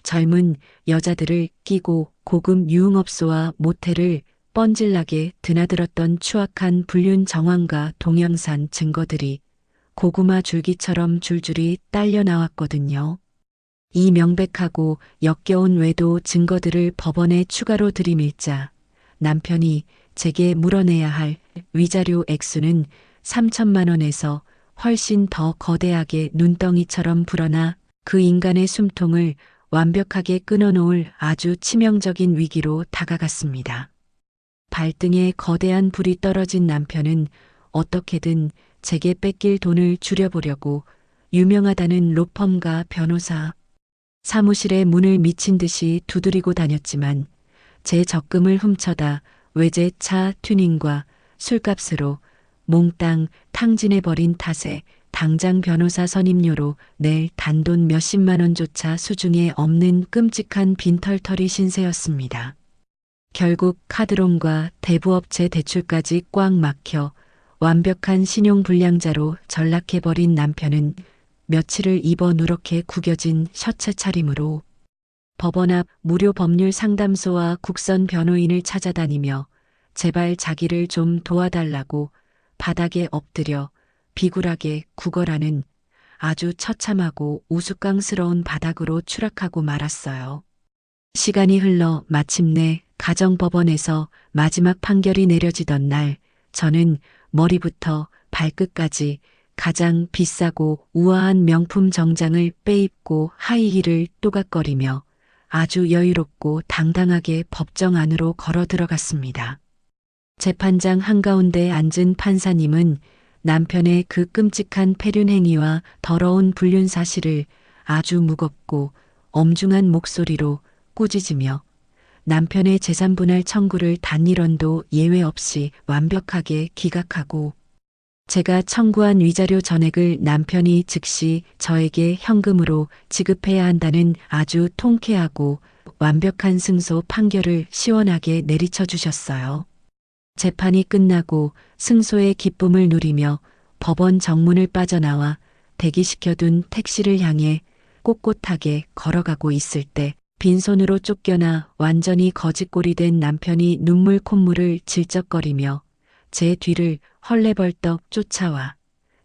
젊은 여자들을 끼고 고급 유흥업소와 모텔을 뻔질나게 드나들었던 추악한 불륜 정황과 동영상 증거들이 고구마 줄기처럼 줄줄이 딸려 나왔거든요. 이 명백하고 역겨운 외도 증거들을 법원에 추가로 들이밀자 남편이 제게 물어내야 할 위자료 액수는 3천만 원에서 훨씬 더 거대하게 눈덩이처럼 불어나 그 인간의 숨통을 완벽하게 끊어놓을 아주 치명적인 위기로 다가갔습니다. 발등에 거대한 불이 떨어진 남편은 어떻게든 제게 뺏길 돈을 줄여보려고 유명하다는 로펌과 변호사, 사무실의 문을 미친 듯이 두드리고 다녔지만 제 적금을 훔쳐다 외제차 튜닝과 술값으로 몽땅 탕진해버린 탓에 당장 변호사 선임료로 낼 단돈 몇십만 원조차 수중에 없는 끔찍한 빈털터리 신세였습니다. 결국 카드론과 대부업체 대출까지 꽉 막혀 완벽한 신용불량자로 전락해버린 남편은 며칠을 입어 누렇게 구겨진 셔츠 차림으로 법원 앞 무료 법률 상담소와 국선 변호인을 찾아다니며 제발 자기를 좀 도와달라고 바닥에 엎드려 비굴하게 구걸하는 아주 처참하고 우스꽝스러운 바닥으로 추락하고 말았어요. 시간이 흘러 마침내 가정법원에서 마지막 판결이 내려지던 날 저는 머리부터 발끝까지 가장 비싸고 우아한 명품 정장을 빼입고 하이힐을 또각거리며 아주 여유롭고 당당하게 법정 안으로 걸어 들어갔습니다. 재판장 한가운데 앉은 판사님은 남편의 그 끔찍한 폐륜 행위와 더러운 불륜 사실을 아주 무겁고 엄중한 목소리로 꾸짖으며 남편의 재산분할 청구를 단일원도 예외 없이 완벽하게 기각하고 제가 청구한 위자료 전액을 남편이 즉시 저에게 현금으로 지급해야 한다는 아주 통쾌하고 완벽한 승소 판결을 시원하게 내리쳐 주셨어요. 재판이 끝나고 승소의 기쁨을 누리며 법원 정문을 빠져나와 대기시켜둔 택시를 향해 꼿꼿하게 걸어가고 있을 때 빈손으로 쫓겨나 완전히 거지꼴이 된 남편이 눈물 콧물을 질적거리며 제 뒤를 헐레벌떡 쫓아와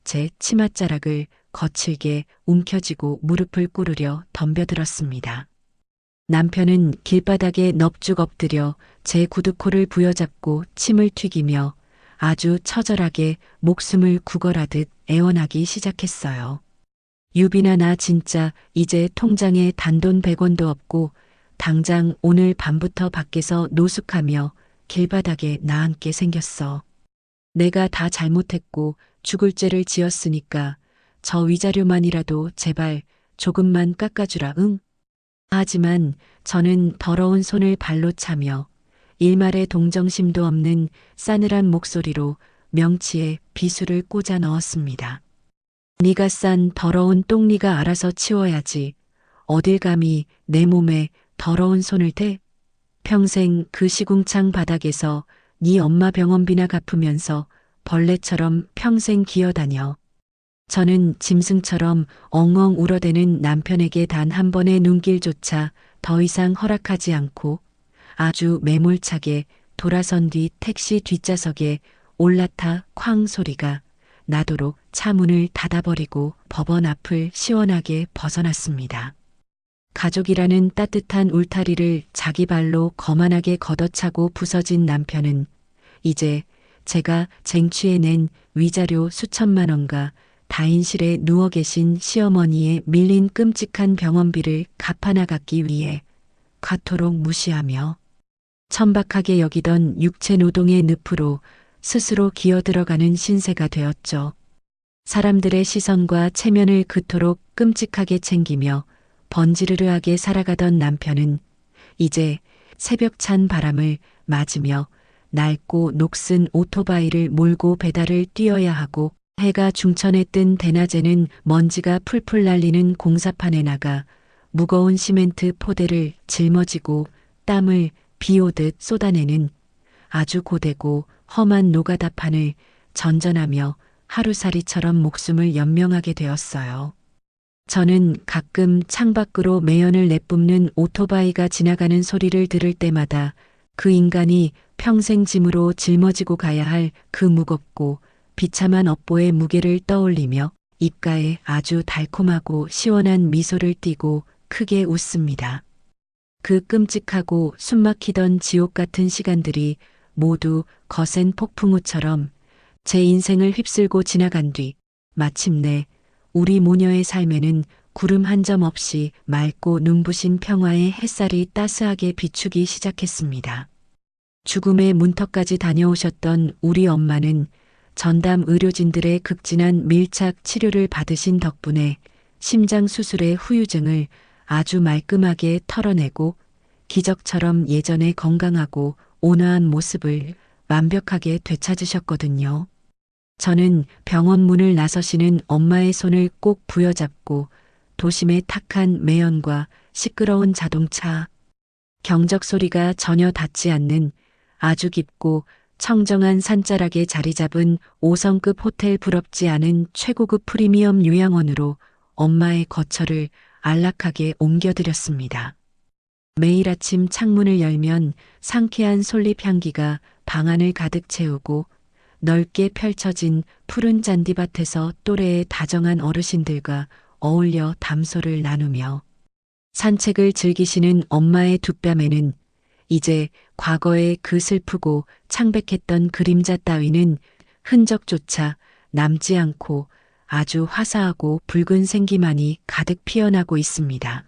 제 치맛자락을 거칠게 움켜쥐고 무릎을 꿇으려 덤벼들었습니다. 남편은 길바닥에 넙죽 엎드려 제 구두코를 부여잡고 침을 튀기며 아주 처절하게 목숨을 구걸하듯 애원하기 시작했어요. 유빈아, 나 진짜 이제 통장에 단돈 100원도 없고 당장 오늘 밤부터 밖에서 노숙하며 길바닥에 나앉게 생겼어. 내가 다 잘못했고 죽을 죄를 지었으니까 저 위자료만이라도 제발 조금만 깎아주라, 응? 하지만 저는 더러운 손을 발로 차며 일말의 동정심도 없는 싸늘한 목소리로 명치에 비수를 꽂아 넣었습니다. 네가 싼 더러운 똥 네가 알아서 치워야지. 어딜 감히 내 몸에 더러운 손을 대? 평생 그 시궁창 바닥에서 네 엄마 병원비나 갚으면서 벌레처럼 평생 기어다녀. 저는 짐승처럼 엉엉 울어대는 남편에게 단 한 번의 눈길조차 더 이상 허락하지 않고 아주 매몰차게 돌아선 뒤 택시 뒷좌석에 올라타 쾅 소리가 나도록 차 문을 닫아버리고 법원 앞을 시원하게 벗어났습니다. 가족이라는 따뜻한 울타리를 자기 발로 거만하게 걷어차고 부서진 남편은 이제 제가 쟁취해낸 위자료 수천만 원과 다인실에 누워 계신 시어머니의 밀린 끔찍한 병원비를 갚아나가기 위해 가토록 무시하며 천박하게 여기던 육체 노동의 늪으로 스스로 기어들어가는 신세가 되었죠. 사람들의 시선과 체면을 그토록 끔찍하게 챙기며 번지르르하게 살아가던 남편은 이제 새벽찬 바람을 맞으며 낡고 녹슨 오토바이를 몰고 배달을 뛰어야 하고 해가 중천에 뜬 대낮에는 먼지가 풀풀 날리는 공사판에 나가 무거운 시멘트 포대를 짊어지고 땀을 비 오듯 쏟아내는 아주 고되고 험한 노가다판을 전전하며 하루살이처럼 목숨을 연명하게 되었어요. 저는 가끔 창밖으로 매연을 내뿜는 오토바이가 지나가는 소리를 들을 때마다 그 인간이 평생 짐으로 짊어지고 가야 할 그 무겁고 비참한 업보의 무게를 떠올리며 입가에 아주 달콤하고 시원한 미소를 띠고 크게 웃습니다. 그 끔찍하고 숨막히던 지옥 같은 시간들이 모두 거센 폭풍우처럼 제 인생을 휩쓸고 지나간 뒤 마침내 우리 모녀의 삶에는 구름 한 점 없이 맑고 눈부신 평화의 햇살이 따스하게 비추기 시작했습니다. 죽음의 문턱까지 다녀오셨던 우리 엄마는 전담 의료진들의 극진한 밀착 치료를 받으신 덕분에 심장 수술의 후유증을 아주 말끔하게 털어내고 기적처럼 예전의 건강하고 온화한 모습을 완벽하게 되찾으셨거든요. 저는 병원 문을 나서시는 엄마의 손을 꼭 부여잡고 도심의 탁한 매연과 시끄러운 자동차, 경적 소리가 전혀 닿지 않는 아주 깊고 청정한 산자락에 자리 잡은 5성급 호텔 부럽지 않은 최고급 프리미엄 요양원으로 엄마의 거처를 안락하게 옮겨드렸습니다. 매일 아침 창문을 열면 상쾌한 솔잎 향기가 방 안을 가득 채우고 넓게 펼쳐진 푸른 잔디밭에서 또래의 다정한 어르신들과 어울려 담소를 나누며 산책을 즐기시는 엄마의 두 뺨에는 이제 과거의 그 슬프고 창백했던 그림자 따위는 흔적조차 남지 않고 아주 화사하고 붉은 생기만이 가득 피어나고 있습니다.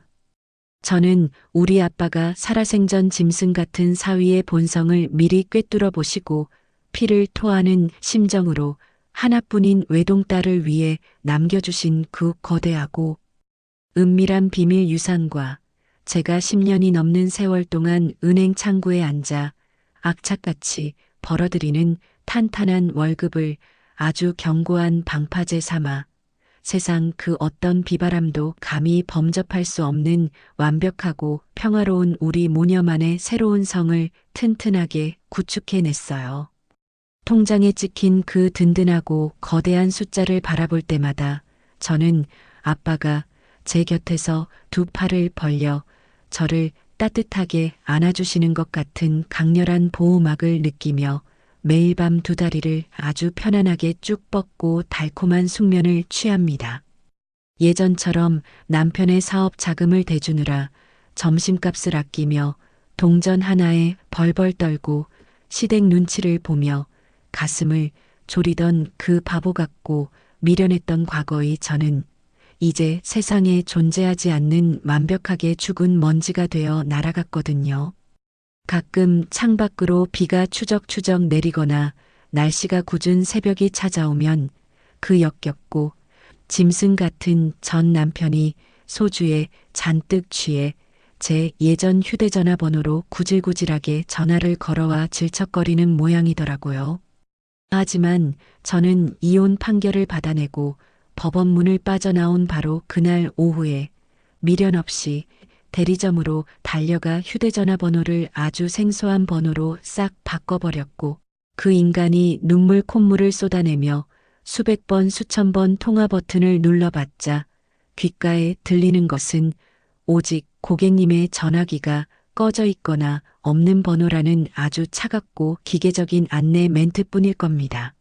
저는 우리 아빠가 살아생전 짐승 같은 사위의 본성을 미리 꿰뚫어 보시고 피를 토하는 심정으로 하나뿐인 외동딸을 위해 남겨주신 그 거대하고 은밀한 비밀 유산과 제가 10년이 넘는 세월 동안 은행 창구에 앉아 악착같이 벌어들이는 탄탄한 월급을 아주 견고한 방파제 삼아 세상 그 어떤 비바람도 감히 범접할 수 없는 완벽하고 평화로운 우리 모녀만의 새로운 성을 튼튼하게 구축해냈어요. 통장에 찍힌 그 든든하고 거대한 숫자를 바라볼 때마다 저는 아빠가 제 곁에서 두 팔을 벌려 저를 따뜻하게 안아주시는 것 같은 강렬한 보호막을 느끼며 매일 밤 두 다리를 아주 편안하게 쭉 뻗고 달콤한 숙면을 취합니다. 예전처럼 남편의 사업 자금을 대주느라 점심값을 아끼며 동전 하나에 벌벌 떨고 시댁 눈치를 보며 가슴을 졸이던 그 바보 같고 미련했던 과거의 저는 이제 세상에 존재하지 않는 완벽하게 죽은 먼지가 되어 날아갔거든요. 가끔 창밖으로 비가 추적추적 내리거나 날씨가 궂은 새벽이 찾아오면 그 역겹고 짐승 같은 전 남편이 소주에 잔뜩 취해 제 예전 휴대전화 번호로 구질구질하게 전화를 걸어와 질척거리는 모양이더라고요. 하지만 저는 이혼 판결을 받아내고 법원 문을 빠져나온 바로 그날 오후에 미련 없이 대리점으로 달려가 휴대전화 번호를 아주 생소한 번호로 싹 바꿔버렸고 그 인간이 눈물 콧물을 쏟아내며 수백 번 수천 번 통화 버튼을 눌러봤자 귓가에 들리는 것은 오직 고객님의 전화기가 꺼져 있거나 없는 번호라는 아주 차갑고 기계적인 안내 멘트뿐일 겁니다.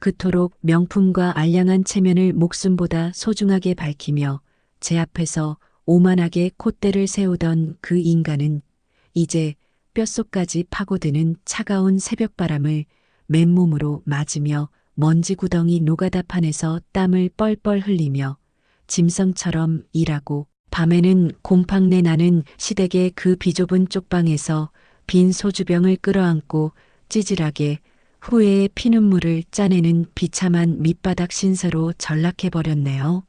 그토록 명품과 알량한 체면을 목숨보다 소중하게 밝히며 제 앞에서 오만하게 콧대를 세우던 그 인간은 이제 뼛속까지 파고드는 차가운 새벽바람을 맨몸으로 맞으며 먼지 구덩이 노가다판에서 땀을 뻘뻘 흘리며 짐승처럼 일하고 밤에는 곰팡내 나는 시댁의 그 비좁은 쪽방에서 빈 소주병을 끌어안고 찌질하게 후회의 피눈물을 짜내는 비참한 밑바닥 신세로 전락해버렸네요.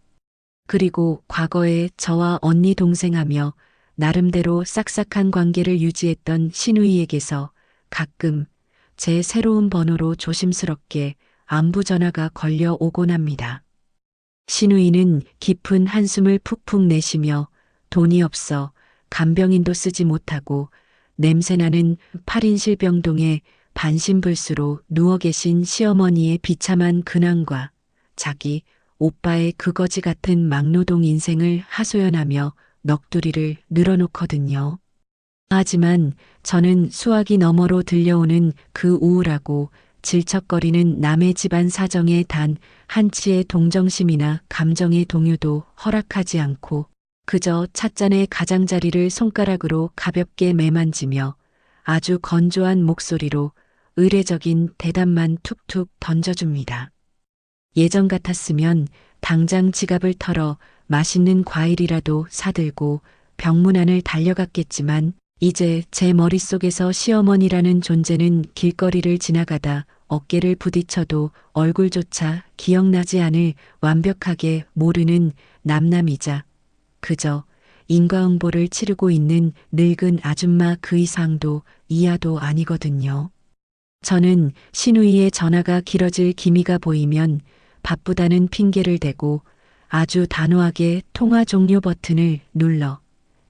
그리고 과거에 저와 언니 동생하며 나름대로 싹싹한 관계를 유지했던 시누이에게서 가끔 제 새로운 번호로 조심스럽게 안부 전화가 걸려오곤 합니다. 시누이는 깊은 한숨을 푹푹 내쉬며 돈이 없어 간병인도 쓰지 못하고 냄새나는 8인실 병동에 반신불수로 누워 계신 시어머니의 비참한 근황과 자기 오빠의 그거지 같은 막노동 인생을 하소연하며 넋두리를 늘어놓거든요. 하지만 저는 수화기 너머로 들려오는 그 우울하고 질척거리는 남의 집안 사정에 단 한치의 동정심이나 감정의 동요도 허락하지 않고 그저 찻잔의 가장자리를 손가락으로 가볍게 매만지며 아주 건조한 목소리로 의례적인 대답만 툭툭 던져줍니다. 예전 같았으면 당장 지갑을 털어 맛있는 과일이라도 사들고 병문 안을 달려갔겠지만 이제 제 머릿속에서 시어머니라는 존재는 길거리를 지나가다 어깨를 부딪혀도 얼굴조차 기억나지 않을 완벽하게 모르는 남남이자 그저 인과응보를 치르고 있는 늙은 아줌마 그 이상도 이하도 아니거든요. 저는 시누이의 전화가 길어질 기미가 보이면 바쁘다는 핑계를 대고 아주 단호하게 통화 종료 버튼을 눌러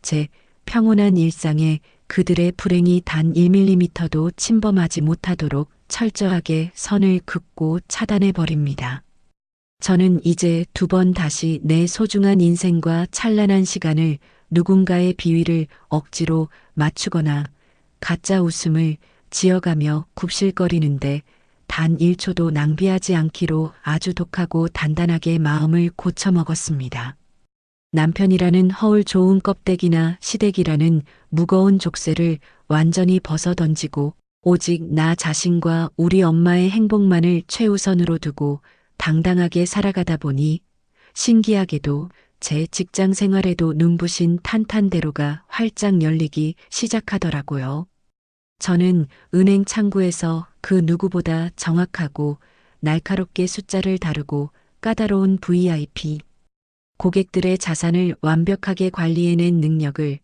제 평온한 일상에 그들의 불행이 단 1mm도 침범하지 못하도록 철저하게 선을 긋고 차단해 버립니다. 저는 이제 두 번 다시 내 소중한 인생과 찬란한 시간을 누군가의 비위를 억지로 맞추거나 가짜 웃음을 지어가며 굽실거리는데 단 1초도 낭비하지 않기로 아주 독하고 단단하게 마음을 고쳐먹었습니다. 남편이라는 허울 좋은 껍데기나 시댁이라는 무거운 족쇄를 완전히 벗어던지고 오직 나 자신과 우리 엄마의 행복만을 최우선으로 두고 당당하게 살아가다 보니 신기하게도 제 직장 생활에도 눈부신 탄탄대로가 활짝 열리기 시작하더라고요. 저는 은행 창구에서 그 누구보다 정확하고 날카롭게 숫자를 다루고 까다로운 VIP, 고객들의 자산을 완벽하게 관리해낸 능력을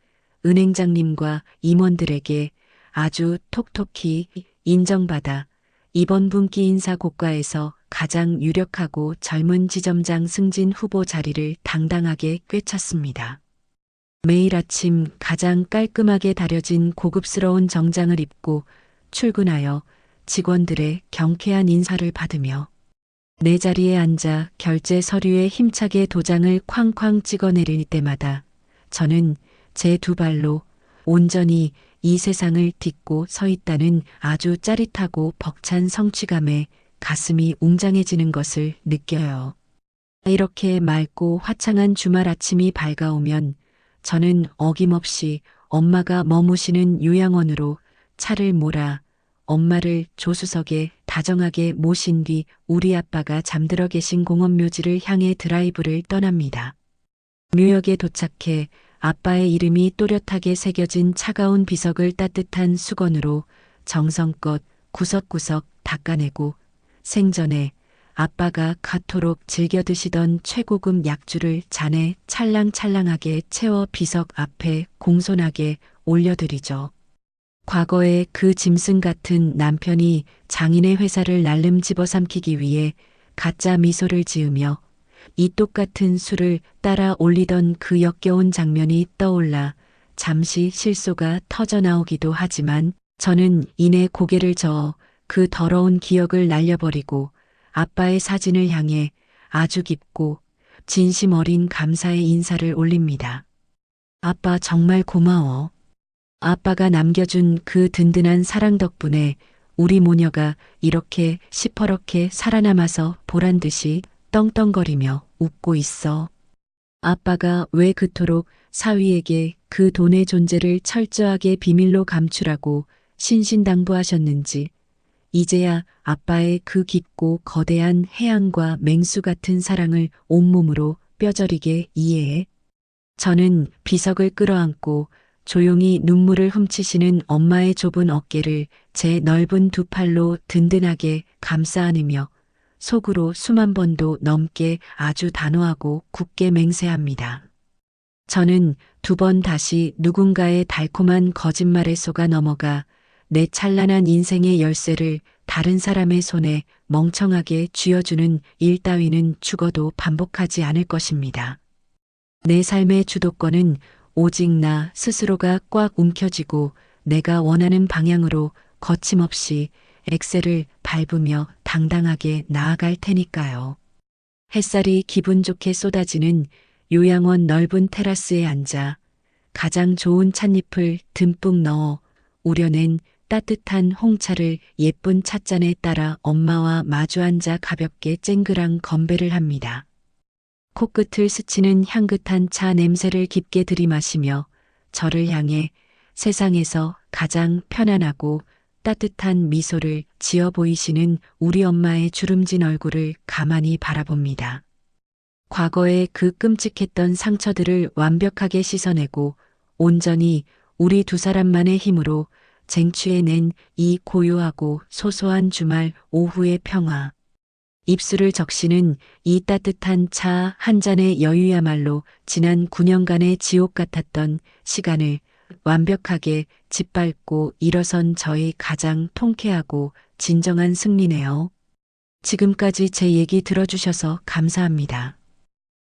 은행장님과 임원들에게 아주 톡톡히 인정받아 이번 분기 인사 고과에서 가장 유력하고 젊은 지점장 승진 후보 자리를 당당하게 꿰찼습니다. 매일 아침 가장 깔끔하게 다려진 고급스러운 정장을 입고 출근하여 직원들의 경쾌한 인사를 받으며 내 자리에 앉아 결제 서류에 힘차게 도장을 쾅쾅 찍어내릴 때마다 저는 제 두 발로 온전히 이 세상을 딛고 서 있다는 아주 짜릿하고 벅찬 성취감에 가슴이 웅장해지는 것을 느껴요. 이렇게 맑고 화창한 주말 아침이 밝아오면 저는 어김없이 엄마가 머무시는 요양원으로 차를 몰아 엄마를 조수석에 다정하게 모신 뒤 우리 아빠가 잠들어 계신 공원묘지를 향해 드라이브를 떠납니다. 묘역에 도착해 아빠의 이름이 또렷하게 새겨진 차가운 비석을 따뜻한 수건으로 정성껏 구석구석 닦아내고 생전에 아빠가 그토록 즐겨 드시던 최고급 약주를 잔에 찰랑찰랑하게 채워 비석 앞에 공손하게 올려드리죠. 과거에 그 짐승 같은 남편이 장인의 회사를 날름 집어삼키기 위해 가짜 미소를 지으며 이 똑같은 술을 따라 올리던 그 역겨운 장면이 떠올라 잠시 실소가 터져나오기도 하지만 저는 이내 고개를 저어 그 더러운 기억을 날려버리고 아빠의 사진을 향해 아주 깊고 진심 어린 감사의 인사를 올립니다. 아빠 정말 고마워. 아빠가 남겨준 그 든든한 사랑 덕분에 우리 모녀가 이렇게 시퍼렇게 살아남아서 보란 듯이 떵떵거리며 웃고 있어. 아빠가 왜 그토록 사위에게 그 돈의 존재를 철저하게 비밀로 감추라고 신신당부하셨는지 이제야 아빠의 그 깊고 거대한 해안과 맹수 같은 사랑을 온몸으로 뼈저리게 이해해. 저는 비석을 끌어안고 조용히 눈물을 훔치시는 엄마의 좁은 어깨를 제 넓은 두 팔로 든든하게 감싸 안으며 속으로 수만 번도 넘게 아주 단호하고 굳게 맹세합니다. 저는 두 번 다시 누군가의 달콤한 거짓말에 속아 넘어가 내 찬란한 인생의 열쇠를 다른 사람의 손에 멍청하게 쥐어주는 일 따위는 죽어도 반복하지 않을 것입니다. 내 삶의 주도권은 오직 나 스스로가 꽉 움켜쥐고 내가 원하는 방향으로 거침없이 엑셀을 밟으며 당당하게 나아갈 테니까요. 햇살이 기분 좋게 쏟아지는 요양원 넓은 테라스에 앉아 가장 좋은 찻잎을 듬뿍 넣어 우려낸 따뜻한 홍차를 예쁜 찻잔에 따라 엄마와 마주 앉아 가볍게 쨍그랑 건배를 합니다. 코끝을 스치는 향긋한 차 냄새를 깊게 들이마시며 저를 향해 세상에서 가장 편안하고 따뜻한 미소를 지어 보이시는 우리 엄마의 주름진 얼굴을 가만히 바라봅니다. 과거의 그 끔찍했던 상처들을 완벽하게 씻어내고 온전히 우리 두 사람만의 힘으로 쟁취해낸 이 고요하고 소소한 주말 오후의 평화. 입술을 적시는 이 따뜻한 차 한 잔의 여유야말로 지난 9년간의 지옥 같았던 시간을 완벽하게 짓밟고 일어선 저의 가장 통쾌하고 진정한 승리네요. 지금까지 제 얘기 들어주셔서 감사합니다.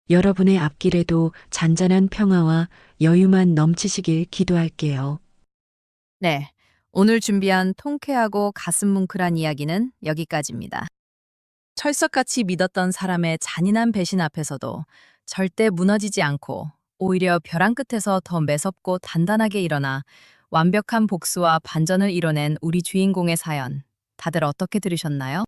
여러분의 앞길에도 잔잔한 평화와 여유만 넘치시길 기도할게요. 네, 오늘 준비한 통쾌하고 가슴 뭉클한 이야기는 여기까지입니다. 철석같이 믿었던 사람의 잔인한 배신 앞에서도 절대 무너지지 않고 오히려 벼랑 끝에서 더 매섭고 단단하게 일어나 완벽한 복수와 반전을 이뤄낸 우리 주인공의 사연, 다들 어떻게 들으셨나요?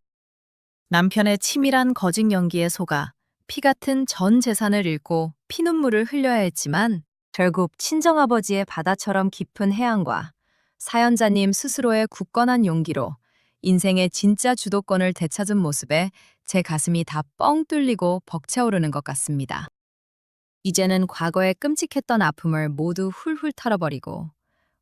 남편의 치밀한 거짓 연기에 속아 피 같은 전 재산을 잃고 피눈물을 흘려야 했지만 결국 친정아버지의 바다처럼 깊은 해안과 사연자님 스스로의 굳건한 용기로 인생의 진짜 주도권을 되찾은 모습에 제 가슴이 다 뻥 뚫리고 벅차오르는 것 같습니다. 이제는 과거의 끔찍했던 아픔을 모두 훌훌 털어버리고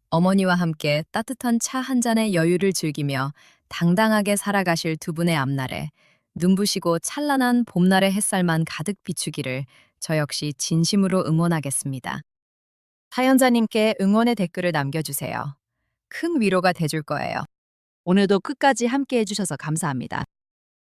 어머니와 함께 따뜻한 차 한 잔의 여유를 즐기며 당당하게 살아가실 두 분의 앞날에 눈부시고 찬란한 봄날의 햇살만 가득 비추기를 저 역시 진심으로 응원하겠습니다. 사연자님께 응원의 댓글을 남겨주세요. 큰 위로가 돼줄 거예요. 오늘도 끝까지 함께 해주셔서 감사합니다.